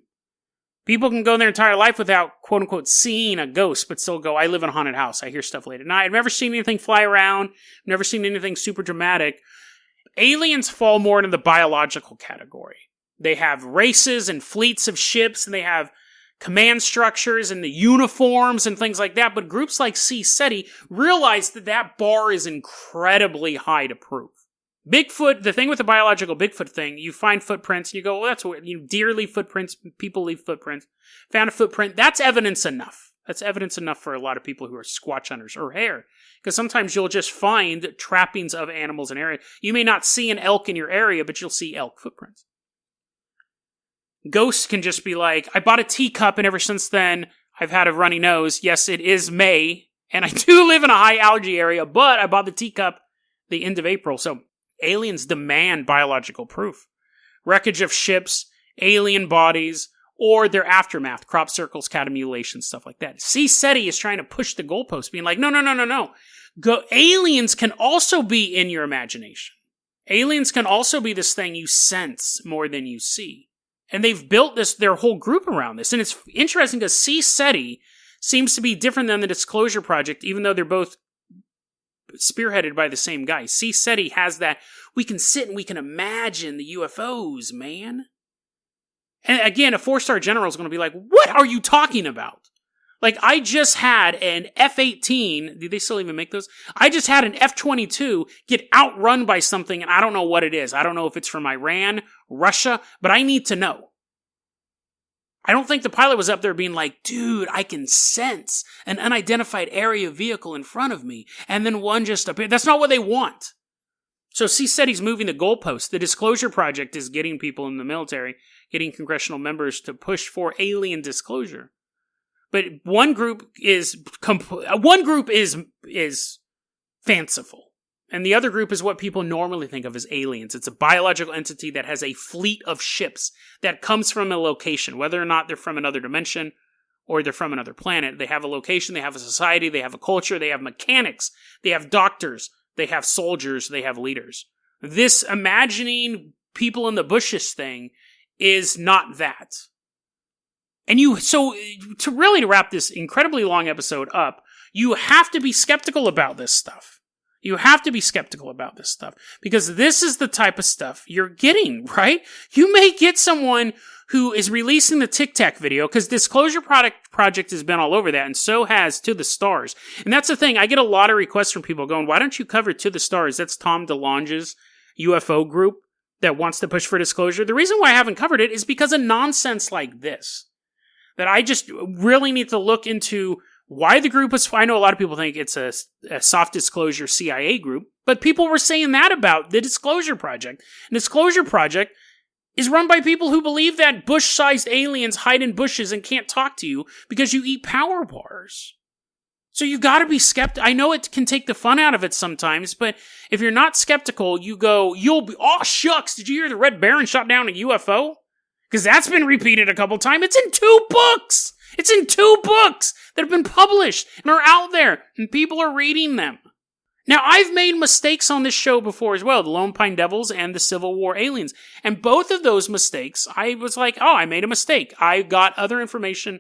S1: People can go their entire life without, quote unquote, seeing a ghost, but still go, I live in a haunted house. I hear stuff late at night. I've never seen anything fly around. I've never seen anything super dramatic. Aliens fall more into the biological category. They have races and fleets of ships, and they have command structures and the uniforms and things like that. But groups like SETI realize that bar is incredibly high to prove. Bigfoot, the thing with the biological Bigfoot thing, you find footprints, and you go, well, that's what, deer leave footprints, people leave footprints. Found a footprint, that's evidence enough. That's evidence enough for a lot of people who are Squatch hunters or hare. Because sometimes you'll just find trappings of animals in area. You may not see an elk in your area, but you'll see elk footprints. Ghosts can just be like, I bought a teacup, and ever since then, I've had a runny nose. Yes, it is May, and I do live in a high allergy area, but I bought the teacup the end of April, so aliens demand biological proof. Wreckage of ships, alien bodies, or their aftermath, crop circles, cat mutilation, stuff like that. SETI is trying to push the goalpost, being like, no. Aliens can also be in your imagination. Aliens can also be this thing you sense more than you see. And they've built their whole group around this. And it's interesting because SETI seems to be different than the Disclosure Project, even though they're both spearheaded by the same guy. SETI has that, we can sit and we can imagine the UFOs, man. And again, a 4-star general is going to be like, what are you talking about? Like, I just had an F-18, do they still even make those? I just had an F-22 get outrun by something, and I don't know what it is. I don't know if it's from Iran, Russia, but I need to know. I don't think the pilot was up there being like, dude, I can sense an unidentified area vehicle in front of me, and then one just appeared. That's not what they want. So SETI's moving the goalpost. The Disclosure Project is getting people in the military, getting congressional members to push for alien disclosure. But one group is fanciful. And the other group is what people normally think of as aliens. It's a biological entity that has a fleet of ships that comes from a location, whether or not they're from another dimension or they're from another planet. They have a location, they have a society, they have a culture, they have mechanics, they have doctors, they have soldiers, they have leaders. This imagining people in the bushes thing is not that. And so to wrap this incredibly long episode up, you have to be skeptical about this stuff. You have to be skeptical about this stuff because this is the type of stuff you're getting, right? You may get someone who is releasing the Tic Tac video because Disclosure Project has been all over that, and so has To the Stars. And that's the thing. I get a lot of requests from people going, why don't you cover To the Stars? That's Tom DeLonge's UFO group that wants to push for disclosure. The reason why I haven't covered it is because of nonsense like this. That I just really need to look into why the group was. I know a lot of people think it's a soft disclosure CIA group, but people were saying that about the Disclosure Project. And Disclosure Project is run by people who believe that bush-sized aliens hide in bushes and can't talk to you because you eat power bars. So you gotta be skeptical. I know it can take the fun out of it sometimes, but if you're not skeptical, you'll be, oh shucks, did you hear the Red Baron shot down a UFO? Because that's been repeated a couple times. It's in 2 books! It's in 2 books that have been published and are out there, and people are reading them. Now, I've made mistakes on this show before as well, the Lone Pine Devils and the Civil War aliens. And both of those mistakes, I was like, oh, I made a mistake. I got other information.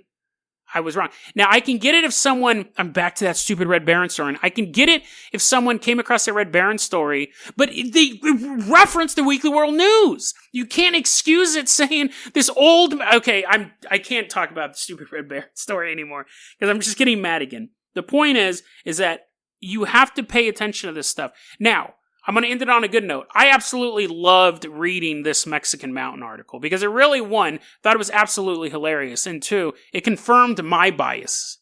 S1: I was wrong. Now, I can get it if someone, I'm back to that stupid Red Baron story, and I can get it if someone came across that Red Baron story, but they referenced the Weekly World News. You can't excuse it saying this old, okay, I can't talk about the stupid Red Baron story anymore, because I'm just getting mad again. The point is that you have to pay attention to this stuff. Now, I'm going to end it on a good note. I absolutely loved reading this Mexican Mountain article because it really, one, thought it was absolutely hilarious, and two, it confirmed my bias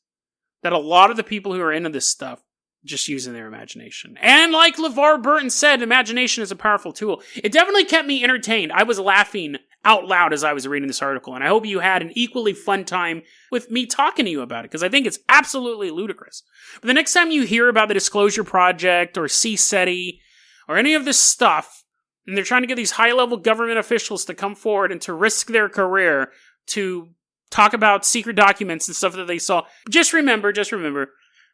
S1: that a lot of the people who are into this stuff just using their imagination. And like LeVar Burton said, imagination is a powerful tool. It definitely kept me entertained. I was laughing out loud as I was reading this article, and I hope you had an equally fun time with me talking to you about it, because I think it's absolutely ludicrous. But the next time you hear about the Disclosure Project or CSETI, or any of this stuff, and they're trying to get these high-level government officials to come forward and to risk their career to talk about secret documents and stuff that they saw, just remember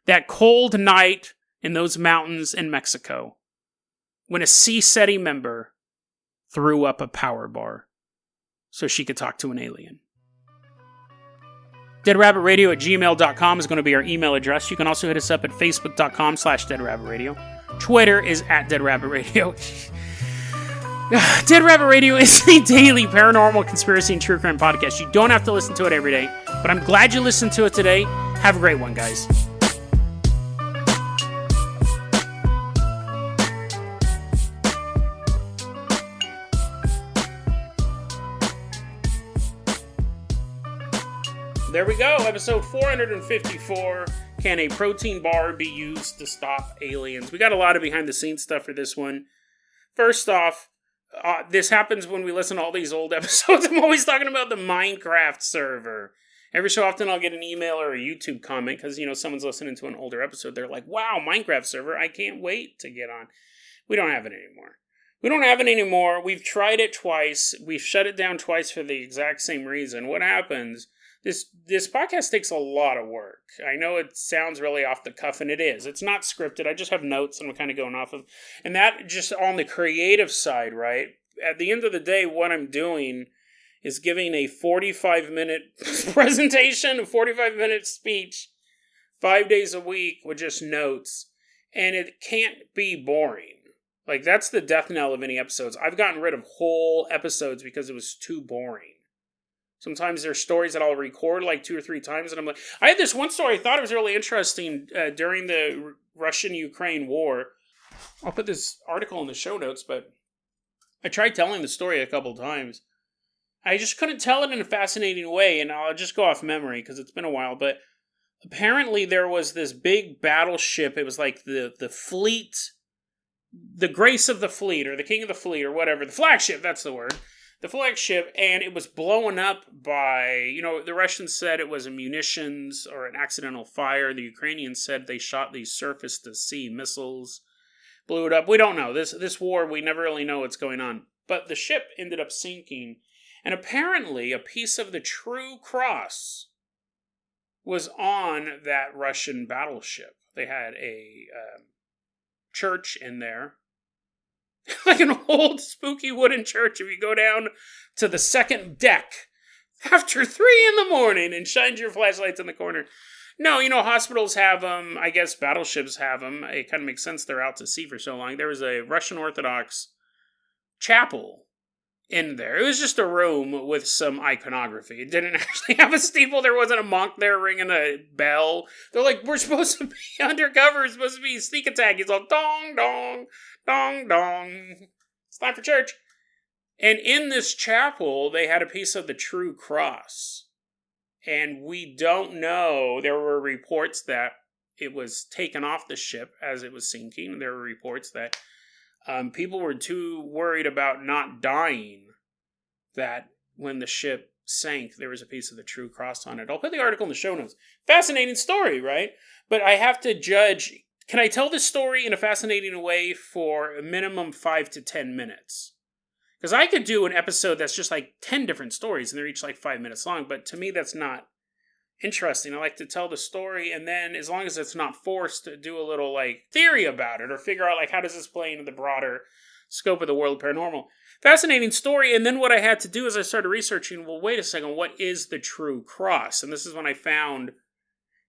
S1: that cold night in those mountains in Mexico when a CSETI member threw up a power bar so she could talk to an alien. DeadRabbitRadio@gmail.com is going to be our email address. You can also hit us up at Facebook.com/DeadRabbitRadio. Twitter is @DeadRabbitRadio. Dead Rabbit Radio is a daily paranormal, conspiracy, and true crime podcast. You don't have to listen to it every day, but I'm glad you listened to it today. Have a great one, guys. There we go, episode 454. Can a protein bar be used to stop aliens? We got a lot of behind-the-scenes stuff for this one. First off, this happens when we listen to all these old episodes. I'm always talking about the Minecraft server. Every so often I'll get an email or a YouTube comment because, someone's listening to an older episode. They're like, wow, Minecraft server, I can't wait to get on. We don't have it anymore. We've tried it twice. We've shut it down twice for the exact same reason. What happens... This podcast takes a lot of work. I know it sounds really off the cuff, and it is. It's not scripted. I just have notes and I'm kind of going off of. And that just on the creative side, right? At the end of the day, what I'm doing is giving a 45-minute presentation, a 45-minute speech, 5 days a week with just notes. And it can't be boring. Like, that's the death knell of any episodes. I've gotten rid of whole episodes because it was too boring. Sometimes there's stories that I'll record like 2 or 3 times, and I'm like... I had this one story I thought it was really interesting during the Russian-Ukraine war. I'll put this article in the show notes, but I tried telling the story a couple times. I just couldn't tell it in a fascinating way, and I'll just go off memory because it's been a while, but apparently there was this big battleship. It was like the fleet, the Grace of the Fleet, or the King of the Fleet, or whatever. The flagship, that's the word. The flagship, and it was blown up by, the Russians said it was a munitions or an accidental fire. The Ukrainians said they shot these surface-to-sea missiles, blew it up. We don't know. This war, we never really know what's going on. But the ship ended up sinking, and apparently a piece of the True Cross was on that Russian battleship. They had a church in there. Like an old spooky wooden church. If you go down to the second deck after 3 a.m. and shine your flashlights in the corner. No, hospitals have them. I guess battleships have them. It kind of makes sense they're out to sea for so long. There was a Russian Orthodox chapel in there. It was just a room with some iconography. It didn't actually have a steeple. There wasn't a monk there ringing a bell. They're like, we're supposed to be undercover. It's supposed to be a sneak attack. He's all dong, dong. Dong, dong. It's time for church. And in this chapel, they had a piece of the True Cross. And we don't know. There were reports that it was taken off the ship as it was sinking. There were reports that people were too worried about not dying that when the ship sank, there was a piece of the True Cross on it. I'll put the article in the show notes. Fascinating story, right? But I have to judge... Can I tell this story in a fascinating way for a minimum 5 to 10 minutes? Because I could do an episode that's just like 10 different stories, and they're each like 5 minutes long, but to me that's not interesting. I like to tell the story, and then as long as it's not forced, to do a little like theory about it, or figure out like how does this play into the broader scope of the world of paranormal. Fascinating story. And then what I had to do is I started researching, well, wait a second, what is the true cross? And this is when I found,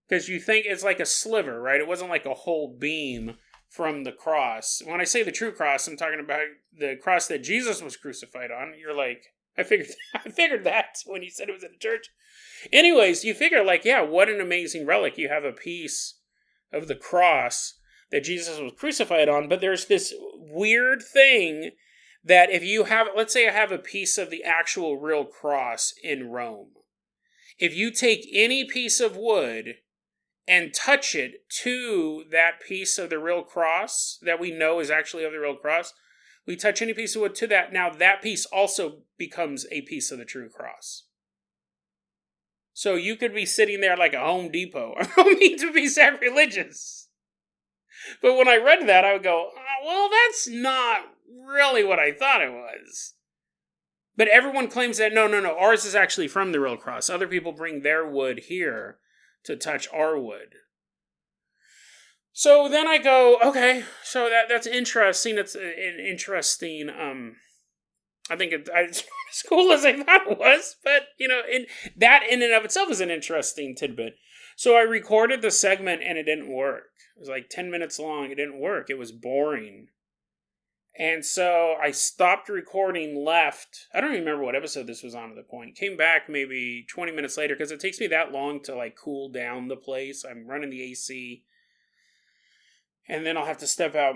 S1: because you think it's like a sliver, right? It wasn't like a whole beam from the cross. When I say the true cross, I'm talking about the cross that Jesus was crucified on. You're like, I figured that when you said it was in a church. Anyways, you figure like, yeah, what an amazing relic. You have a piece of the cross that Jesus was crucified on, but there's this weird thing that if you have, let's say I have a piece of the actual real cross in Rome. If you take any piece of wood and touch it to that piece of the real cross that we know is actually of the real cross, we touch any piece of wood to that, now that piece also becomes a piece of the true cross. So you could be sitting there like a Home Depot. I don't mean to be sacrilegious. But when I read that, I would go, oh, well, that's not really what I thought it was. But everyone claims that, no, ours is actually from the real cross. Other people bring their wood here to touch our wood. So then I go, okay, so that's interesting. It's an interesting, I think it's as cool as I thought it was, but, that in and of itself is an interesting tidbit. So I recorded the segment and it didn't work. It was like 10 minutes long. It didn't work. It was boring. And so I stopped recording, left. I don't even remember what episode this was on at the point. Came back maybe 20 minutes later because it takes me that long to like cool down the place. I'm running the AC. And then I'll have to step out,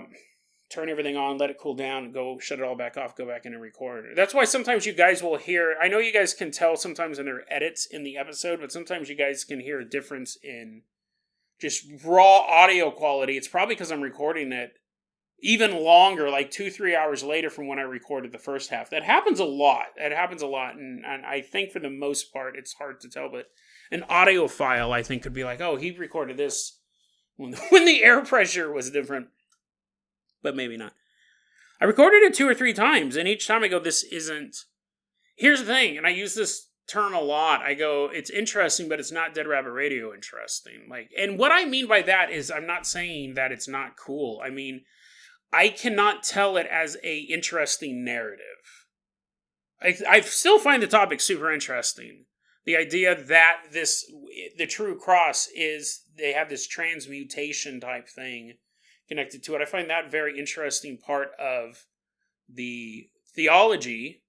S1: turn everything on, let it cool down, go shut it all back off, go back in and record. That's why sometimes you guys will hear, I know you guys can tell sometimes in their edits in the episode, but sometimes you guys can hear a difference in just raw audio quality. It's probably because I'm recording it even longer, like 2-3 hours later from when I recorded the first half. That happens a lot. And I think for the most part, it's hard to tell, but an audio file, I think, could be like, oh, he recorded this when the air pressure was different. But maybe not. I recorded it 2 or 3 times, and each time I go, this isn't... Here's the thing, and I use this term a lot. I go, it's interesting, but it's not Dead Rabbit Radio interesting. And what I mean by that is I'm not saying that it's not cool. I mean, I cannot tell it as a interesting narrative. I still find the topic super interesting. The idea that the true cross is, they have this transmutation type thing connected to it. I find that very interesting part of the theology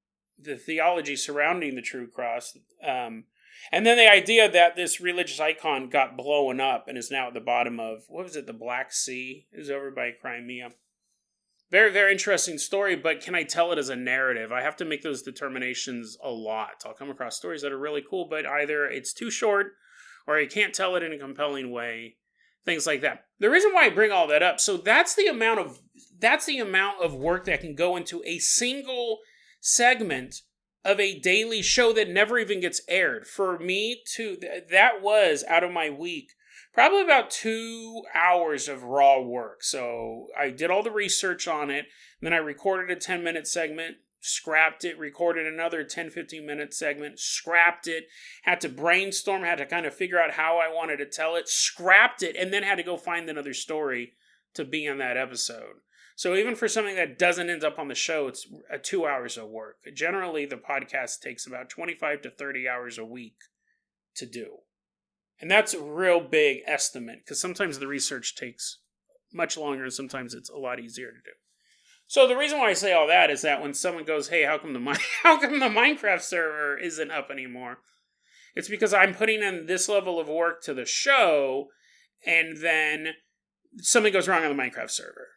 S1: surrounding the true cross. And then the idea that this religious icon got blown up and is now at the bottom of, what was it, the Black Sea? It was over by Crimea. Very, very interesting story, but can I tell it as a narrative? I have to make those determinations a lot. I'll come across stories that are really cool, but either it's too short or I can't tell it in a compelling way. Things like that. The reason why I bring all that up, so that's the amount of work that can go into a single segment of a daily show that never even gets aired. For me that was, out of my week, probably about 2 hours of raw work. So I did all the research on it. Then I recorded a 10-minute segment, scrapped it, recorded another 10-15 minute segment, scrapped it, had to brainstorm, had to kind of figure out how I wanted to tell it, scrapped it, and then had to go find another story to be on that episode. So even for something that doesn't end up on the show, it's 2 hours of work. Generally, the podcast takes about 25 to 30 hours a week to do. And that's a real big estimate, because sometimes the research takes much longer and sometimes it's a lot easier to do. So the reason why I say all that is that when someone goes, hey, how come the Minecraft server isn't up anymore? It's because I'm putting in this level of work to the show, and then something goes wrong on the Minecraft server.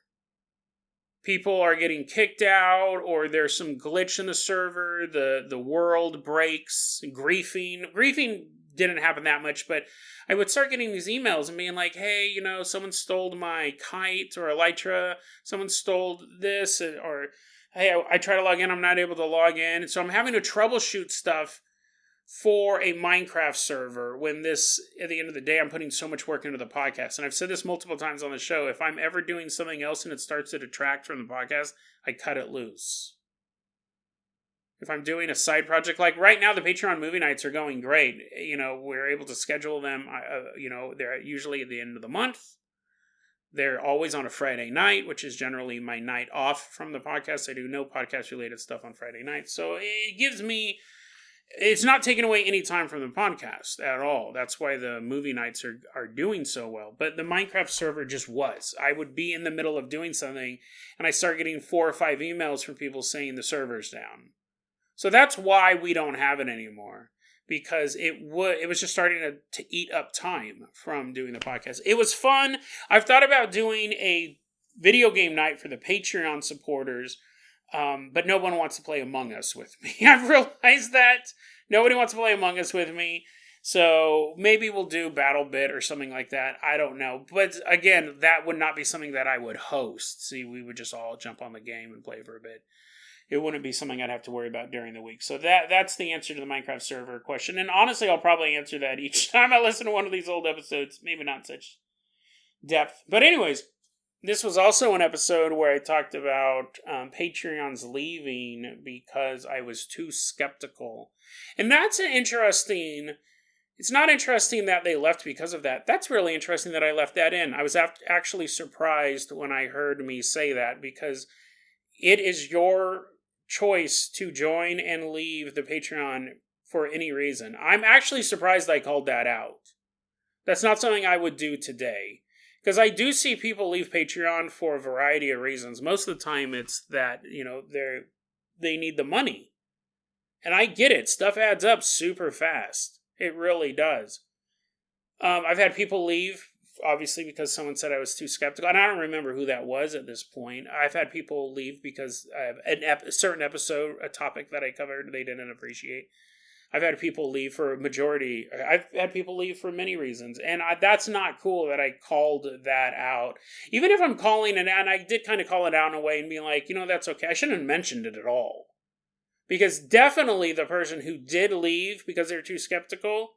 S1: People are getting kicked out, or there's some glitch in the server, the world breaks, griefing. Griefing didn't happen that much, but I would start getting these emails and being like, hey, someone stole my kite or elytra, someone stole this, or hey, I try to log in, I'm not able to log in. So I'm having to troubleshoot stuff for a Minecraft server when at the end of the day, I'm putting so much work into the podcast. And I've said this multiple times on the show, if I'm ever doing something else and it starts to detract from the podcast, I cut it loose. If I'm doing a side project, like right now, the Patreon movie nights are going great. We're able to schedule them. They're usually at the end of the month. They're always on a Friday night, which is generally my night off from the podcast. I do no podcast-related stuff on Friday nights. So it gives me... It's not taking away any time from the podcast at all. That's why the movie nights are doing so well. But the Minecraft server just was. I would be in the middle of doing something, and I start getting 4 or 5 emails from people saying the server's down. So that's why we don't have it anymore. Because it was just starting to eat up time from doing the podcast. It was fun. I've thought about doing a video game night for the Patreon supporters, but no one wants to play Among Us with me. I've realized that nobody wants to play Among Us with me. So maybe we'll do BattleBit or something like that. I don't know. But again, that would not be something that I would host. See, we would just all jump on the game and play for a bit. It wouldn't be something I'd have to worry about during the week. So that's the answer to the Minecraft server question. And honestly, I'll probably answer that each time I listen to one of these old episodes. Maybe not such depth. But anyways, this was also an episode where I talked about Patreon's leaving because I was too skeptical. And that's an interesting... It's not interesting that they left because of that. That's really interesting that I left that in. I was actually surprised when I heard me say that because it is your choice to join and leave the Patreon for any reason. I'm actually surprised I called that out. That's not something I would do today. Because I do see people leave Patreon for a variety of reasons. Most of the time it's that, they need the money. And I get it. Stuff adds up super fast. It really does. I've had people leave, obviously, because someone said I was too skeptical. And I don't remember who that was at this point. I've had people leave because a certain episode, a topic that I covered, they didn't appreciate. I've had people leave for a majority. I've had people leave for many reasons. And that's not cool that I called that out. Even if I'm calling it out, and I did kind of call it out in a way and be like, that's okay. I shouldn't have mentioned it at all. Because definitely the person who did leave because they were too skeptical,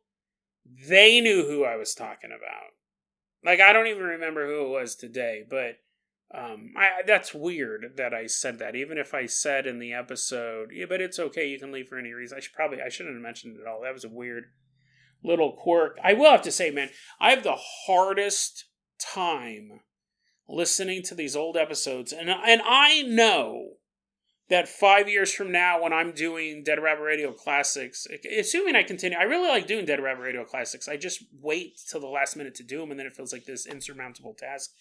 S1: they knew who I was talking about. Like, I don't even remember who it was today, but that's weird that I said that. Even if I said in the episode, yeah, but it's okay, you can leave for any reason. I shouldn't have mentioned it at all. That was a weird little quirk. I will have to say, man, I have the hardest time listening to these old episodes. And I know that 5 years from now, when I'm doing Dead Rabbit Radio Classics, assuming I continue, I really like doing Dead Rabbit Radio Classics. I just wait till the last minute to do them, and then it feels like this insurmountable task,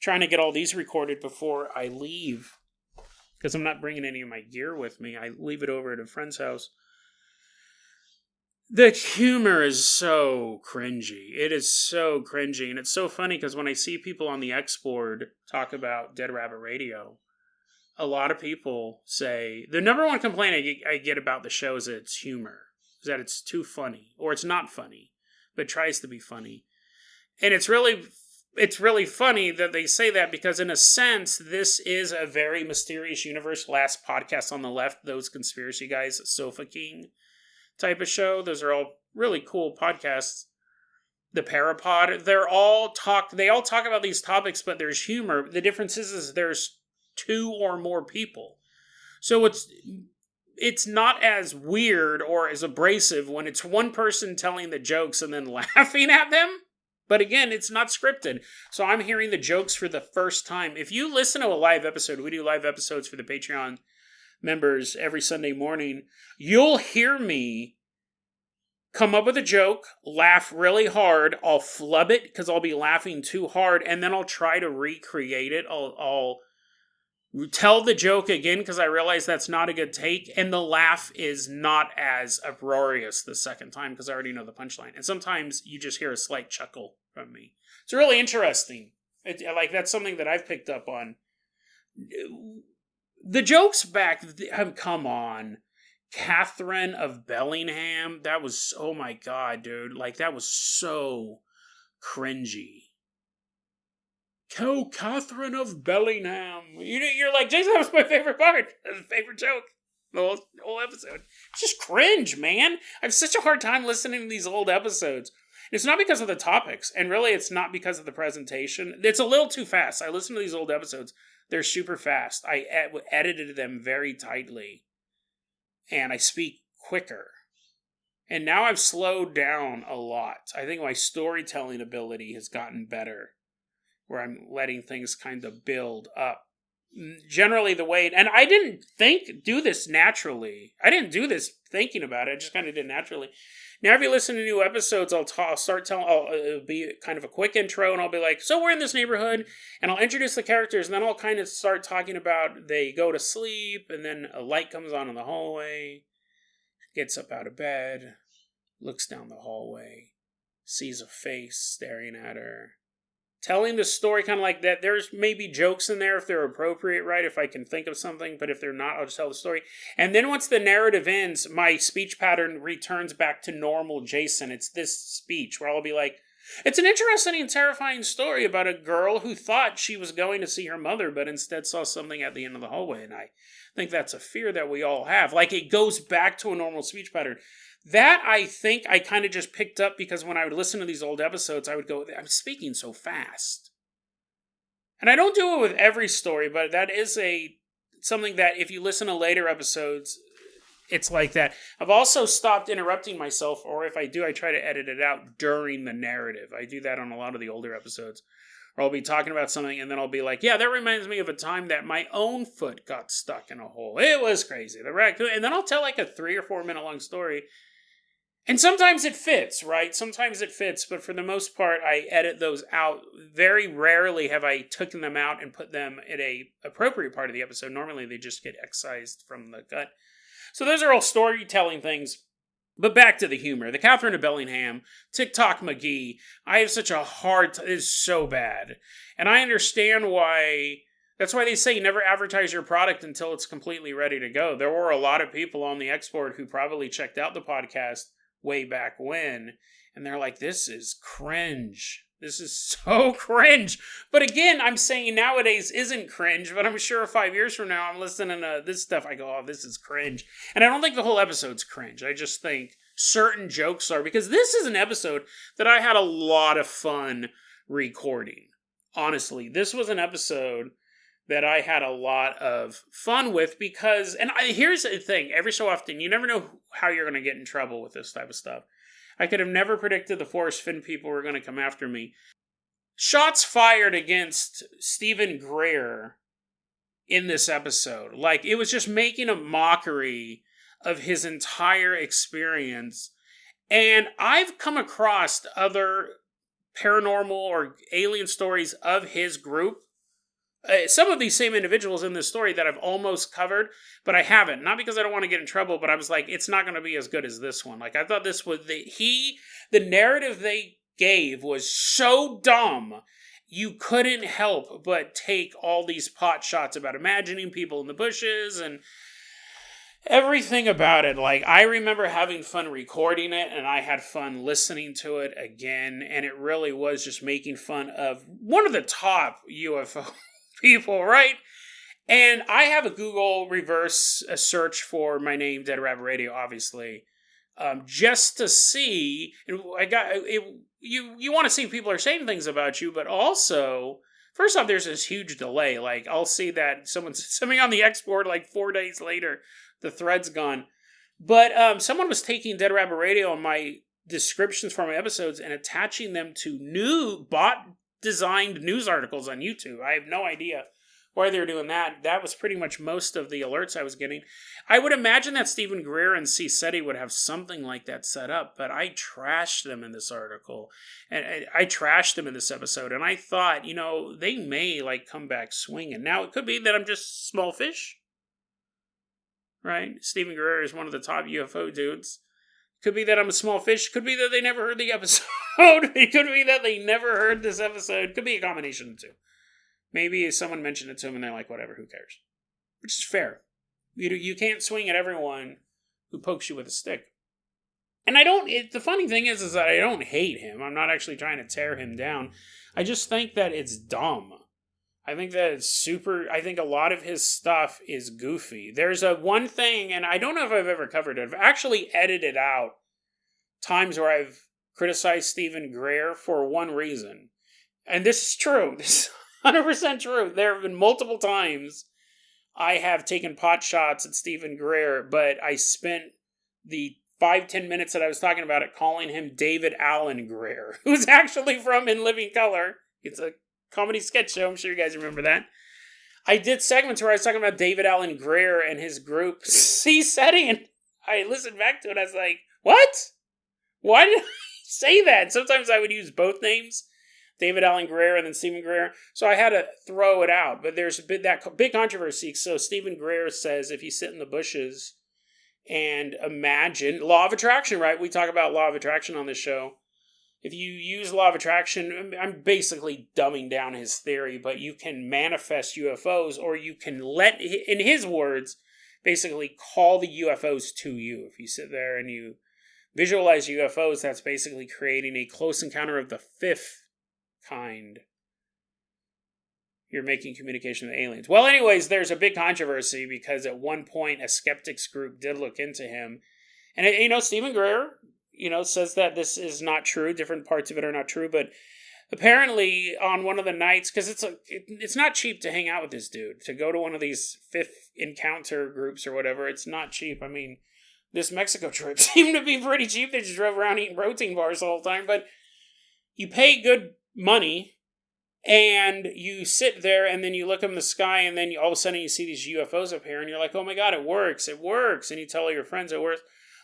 S1: trying to get all these recorded before I leave, because I'm not bringing any of my gear with me. I leave it over at a friend's house. The humor is so cringy. It is so cringy, and it's so funny, because when I see people on the X board talk about Dead Rabbit Radio, a lot of people say the number one complaint I get about the show is that it's humor, is that it's too funny, or it's not funny, but tries to be funny. And it's really funny that they say that, because in a sense, this is a very mysterious universe. Last podcast on the left, those conspiracy guys, Sofa King type of show. Those are all really cool podcasts. The Parapod, they all talk about these topics, but there's humor. The difference is there's 2 or more people. So it's not as weird or as abrasive when it's one person telling the jokes and then laughing at them. But again, it's not scripted. So I'm hearing the jokes for the first time. If you listen to a live episode, we do live episodes for the Patreon members every Sunday morning, you'll hear me come up with a joke, laugh really hard, I'll flub it because I'll be laughing too hard, and then I'll try to recreate it. I'll tell the joke again because I realize that's not a good take, and the laugh is not as uproarious the second time because I already know the punchline. And sometimes you just hear a slight chuckle from me. It's really interesting. That's something that I've picked up on. The jokes back, come on. Catherine of Bellingham, that was, oh my god, dude. That was so cringy. Catherine of Bellingham. You're like, Jason, that was my favorite part. That was my favorite joke. The whole episode. It's just cringe, man. I have such a hard time listening to these old episodes. It's not because of the topics, and really it's not because of the presentation. It's a little too fast. I listen to these old episodes. They're super fast. I edited them very tightly, and I speak quicker. And now I've slowed down a lot. I think my storytelling ability has gotten better. where I'm letting things kind of build up. Generally the way, and I didn't do this naturally. I didn't do this thinking about it. I just kind of did naturally. Now, if you listen to new episodes, I'll start telling, it'll be kind of a quick intro, and I'll be like, so we're in this neighborhood, and I'll introduce the characters, and then I'll kind of start talking about they go to sleep, and then a light comes on in the hallway, gets up out of bed, looks down the hallway, sees a face staring at her. Telling the story kind of like that. There's maybe jokes in there if they're appropriate, right? If I can think of something, but if they're not, I'll just tell the story. And then once the narrative ends, my speech pattern returns back to normal Jason. It's this speech where I'll be like, it's an interesting and terrifying story about a girl who thought she was going to see her mother, but instead saw something at the end of the hallway. And I think that's a fear that we all have. Like, it goes back to a normal speech pattern. That, I think, I kind of just picked up because when I would listen to these old episodes, I would go, I'm speaking so fast. And I don't do it with every story, but that is something that if you listen to later episodes, it's like that. I've also stopped interrupting myself, or if I do, I try to edit it out during the narrative. I do that on a lot of the older episodes. Or I'll be talking about something, and then I'll be like, yeah, that reminds me of a time that my own foot got stuck in a hole. It was crazy. The raccoon. And then I'll tell like a 3 or 4 minute long story. And sometimes it fits, right? Sometimes it fits, but for the most part, I edit those out. Very rarely have I taken them out and put them in a appropriate part of the episode. Normally, they just get excised from the gut. So those are all storytelling things. But back to the humor. The Catherine of Bellingham, TikTok McGee. I have such a hard time. It's so bad. And I understand why. That's why they say never advertise your product until it's completely ready to go. There were a lot of people on the export who probably checked out the podcast way back when, and they're like, this is cringe. This is so cringe. But again, I'm saying nowadays isn't cringe, but I'm sure 5 years from now, I'm listening to this stuff, I go, oh, this is cringe. And I don't think the whole episode's cringe. I just think certain jokes are, because this is an episode that I had a lot of fun recording. Honestly, this was an episode that I had a lot of fun with because, here's the thing, every so often, you never know how you're going to get in trouble with this type of stuff. I could have never predicted the Forrest Finn people were going to come after me. Shots fired against Stephen Greer in this episode. Like, it was just making a mockery of his entire experience. And I've come across other paranormal or alien stories of his group. Some of these same individuals in this story that I've almost covered, but I haven't. Not because I don't want to get in trouble, but I was like, it's not going to be as good as this one. Like, I thought this was the narrative they gave was so dumb, you couldn't help but take all these pot shots about imagining people in the bushes and everything about it. Like, I remember having fun recording it, and I had fun listening to it again, and it really was just making fun of one of the top UFO people, right? And I have a Google reverse search for my name, Dead Rabbit Radio, obviously, just to see. And I got it. You want to see if people are saying things about you, but also, first off, there's this huge delay. Like, I'll see that someone's something on the export like 4 days later, the thread's gone. But someone was taking Dead Rabbit Radio and my descriptions for my episodes and attaching them to new bot-designed news articles on YouTube. I have no idea why they're doing that. That was pretty much most of the alerts I was getting. I would imagine that Stephen Greer and C. SETI would have something like that set up, but I trashed them in this article. And I trashed them in this episode, and I thought, they may, come back swinging. Now, it could be that I'm just small fish, right? Stephen Greer is one of the top UFO dudes. Could be that I'm a small fish. Could be that they never heard the episode. It could be that they never heard this episode. Could be a combination of the two. Maybe someone mentioned it to them and they're like, whatever, who cares? Which is fair. You can't swing at everyone who pokes you with a stick. And the funny thing is that I don't hate him. I'm not actually trying to tear him down. I just think that it's dumb. I think that it's I think a lot of his stuff is goofy. There's one thing, and I don't know if I've ever covered it. I've actually edited out times where I've criticized Stephen Greer for one reason. And this is true. This is 100% true. There have been multiple times I have taken pot shots at Stephen Greer, but I spent the 5-10 minutes that I was talking about it calling him David Allen Greer, who's actually from In Living Color. It's a comedy sketch show. I'm sure you guys remember that. I did segments where I was talking about David Allen Greer and his group C Setting, and I listened back to it. I was like, what? Why did I say that? Sometimes I would use both names, David Allen Greer and then Stephen Greer. So I had to throw it out. But there's that big controversy. So Stephen Greer says if you sit in the bushes and imagine law of attraction, right? We talk about law of attraction on this show. If you use law of attraction, I'm basically dumbing down his theory, but you can manifest UFOs, or you can in his words, basically call the UFOs to you. If you sit there and you visualize UFOs, that's basically creating a close encounter of the fifth kind. You're making communication with aliens. Well, anyways, there's a big controversy because at one point a skeptics group did look into him. And, Stephen Greer, says that this is not true. Different parts of it are not true. But apparently on one of the nights, because it's not cheap to hang out with this dude. To go to one of these fifth encounter groups or whatever, it's not cheap. I mean, this Mexico trip seemed to be pretty cheap. They just drove around eating protein bars the whole time. But you pay good money, and you sit there, and then you look up in the sky, and then all of a sudden you see these UFOs appear, and you're like, oh my God, it works. And you tell all your friends it works.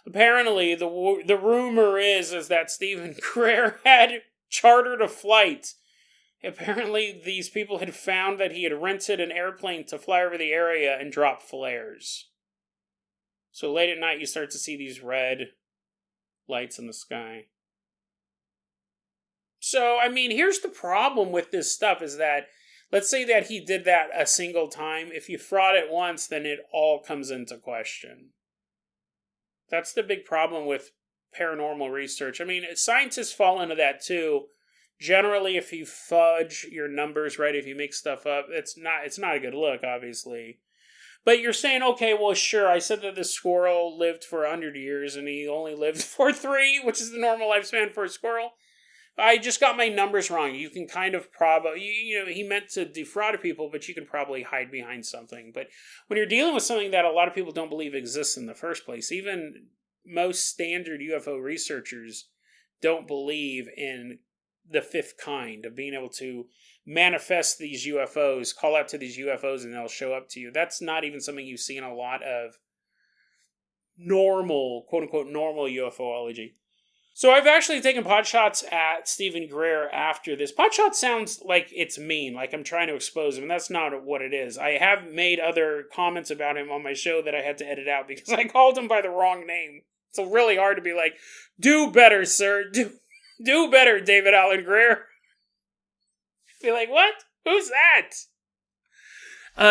S1: Apparently, the rumor is that Stephen Greer had chartered a flight. Apparently, these people had found that he had rented an airplane to fly over the area and drop flares. So late at night, you start to see these red lights in the sky. So, here's the problem with this stuff is that, let's say that he did that a single time. If you fraud it once, then it all comes into question. That's the big problem with paranormal research. Scientists fall into that too. Generally, if you fudge your numbers, right, if you make stuff up, it's not a good look, obviously. But you're saying, okay, well, sure, I said that this squirrel lived for 100 years and he only lived for 3, which is the normal lifespan for a squirrel. I just got my numbers wrong. You can kind of he meant to defraud people, but you can probably hide behind something. But when you're dealing with something that a lot of people don't believe exists in the first place, even most standard UFO researchers don't believe in the fifth kind of being able to manifest these UFOs, call out to these UFOs, and they'll show up to you. That's not even something you see in a lot of normal, quote-unquote, normal UFOlogy. So I've actually taken pot shots at Stephen Greer after this. Pot shot sounds like it's mean, like I'm trying to expose him, and that's not what it is. I have made other comments about him on my show that I had to edit out because I called him by the wrong name. It's really hard to be like, do better, sir. Do better, David Allen Greer. Be like, what? Who's that?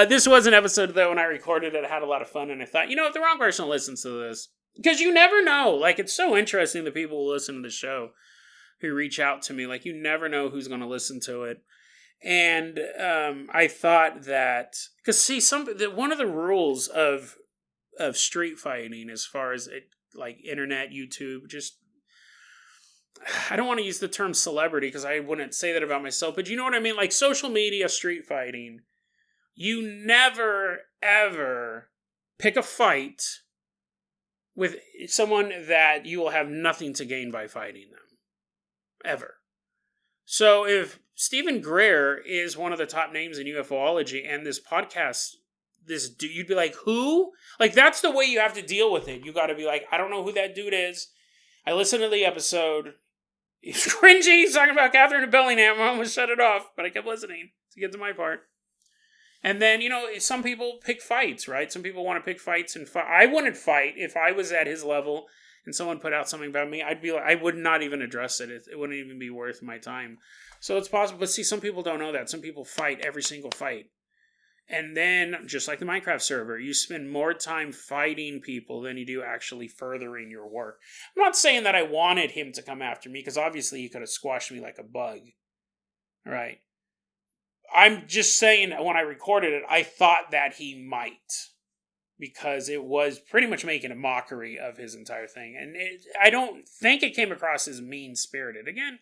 S1: This was an episode, though, when I recorded it. I had a lot of fun, and I thought, if the wrong person listens to this, because you never know. Like, it's so interesting the people who listen to the show, who reach out to me. Like, you never know who's going to listen to it. And I thought that, because see, one of the rules of street fighting, as far as like internet, YouTube, just, I don't want to use the term celebrity because I wouldn't say that about myself, but you know what I mean? Like social media street fighting, you never ever pick a fight with someone that you will have nothing to gain by fighting them. Ever. So if Stephen Greer is one of the top names in UFOlogy and this podcast, this dude, you'd be like, who? Like, that's the way you have to deal with it. You got to be like, I don't know who that dude is. I listened to the episode. He's cringy. He's talking about Catherine of Bellingham. I almost shut it off, but I kept listening to get to my part. And then, some people pick fights, right? Some people want to pick fights and fight. I wouldn't fight if I was at his level and someone put out something about me. I'd be like, I would not even address it. It wouldn't even be worth my time. So it's possible. But see, some people don't know that. Some people fight every single fight. And then, just like the Minecraft server, you spend more time fighting people than you do actually furthering your work. I'm not saying that I wanted him to come after me, because obviously he could have squashed me like a bug. Right? I'm just saying when I recorded it, I thought that he might. Because it was pretty much making a mockery of his entire thing. And I don't think it came across as mean-spirited. Again,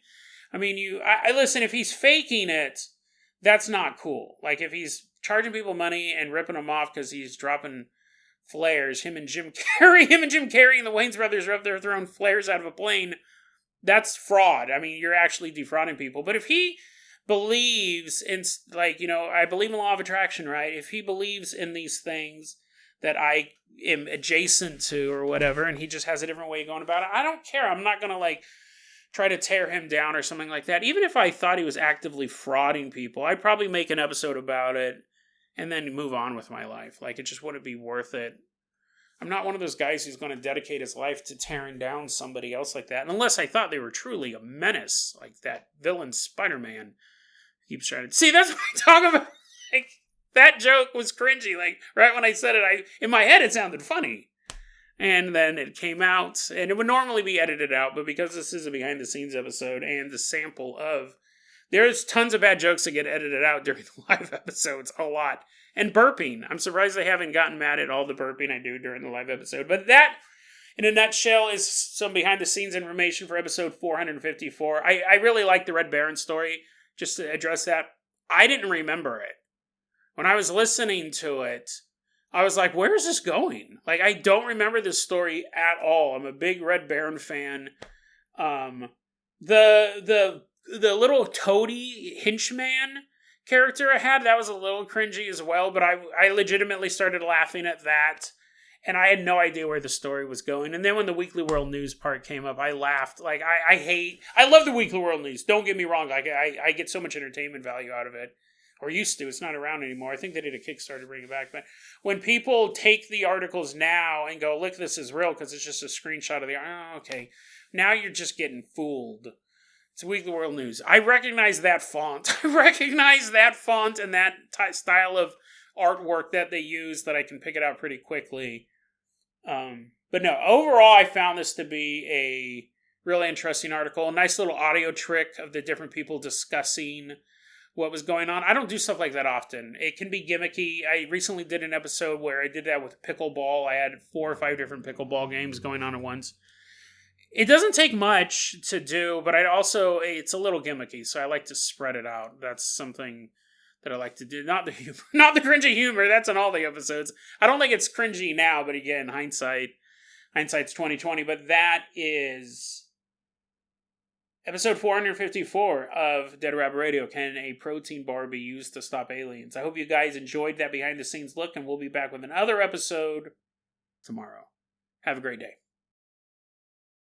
S1: listen, if he's faking it, that's not cool. Like, if he's charging people money and ripping them off because he's dropping flares, him and Jim Carrey and the Wayans brothers are up there throwing flares out of a plane, that's fraud. You're actually defrauding people. But if he believes in, like, I believe in law of attraction, right? If he believes in these things that I am adjacent to or whatever, and he just has a different way of going about it, I don't care. I'm not going to, like, try to tear him down or something like that. Even if I thought he was actively frauding people, I'd probably make an episode about it and then move on with my life. Like, it just wouldn't be worth it. I'm not one of those guys who's going to dedicate his life to tearing down somebody else like that, unless I thought they were truly a menace, like that villain Spider-Man keeps trying to... See, that's what I talk about. Like, that joke was cringy. Like, right when I said it, in my head it sounded funny. And then it came out, and it would normally be edited out, but because this is a behind-the-scenes episode and the sample of... There's tons of bad jokes that get edited out during the live episodes, a lot. And burping. I'm surprised they haven't gotten mad at all the burping I do during the live episode. But that, in a nutshell, is some behind-the-scenes information for episode 454. I really like the Red Baron story. Just to address that, I didn't remember it. When I was listening to it, I was like, where is this going? Like, I don't remember this story at all. I'm a big Red Baron fan. The little toady henchman character I had, that was a little cringy as well, but I legitimately started laughing at that, and I had no idea where the story was going. And then when the Weekly World News part came up, I laughed. Like, I love the Weekly World News, don't get me wrong. Like, I get so much entertainment value out of it, or used to. It's not around anymore. I think they did a Kickstarter to bring it back, but when people take the articles now and go, look, this is real, because it's just a screenshot of the... Oh, okay, now you're just getting fooled. It's Weekly World News. I recognize that font. I recognize that font and that style of artwork that they use, that I can pick it out pretty quickly. But no, overall, I found this to be a really interesting article. A nice little audio trick of the different people discussing what was going on. I don't do stuff like that often. It can be gimmicky. I recently did an episode where I did that with pickleball. I had 4 or 5 different pickleball games going on at once. It doesn't take much to do, but it's a little gimmicky, so I like to spread it out. That's something that I like to do. Not the humor, not the cringy humor. That's on all the episodes. I don't think it's cringy now, but again, hindsight's 2020. But that is episode 454 of Dead Rabbit Radio. Can a protein bar be used to stop aliens? I hope you guys enjoyed that behind the scenes look, and we'll be back with another episode tomorrow. Have a great day.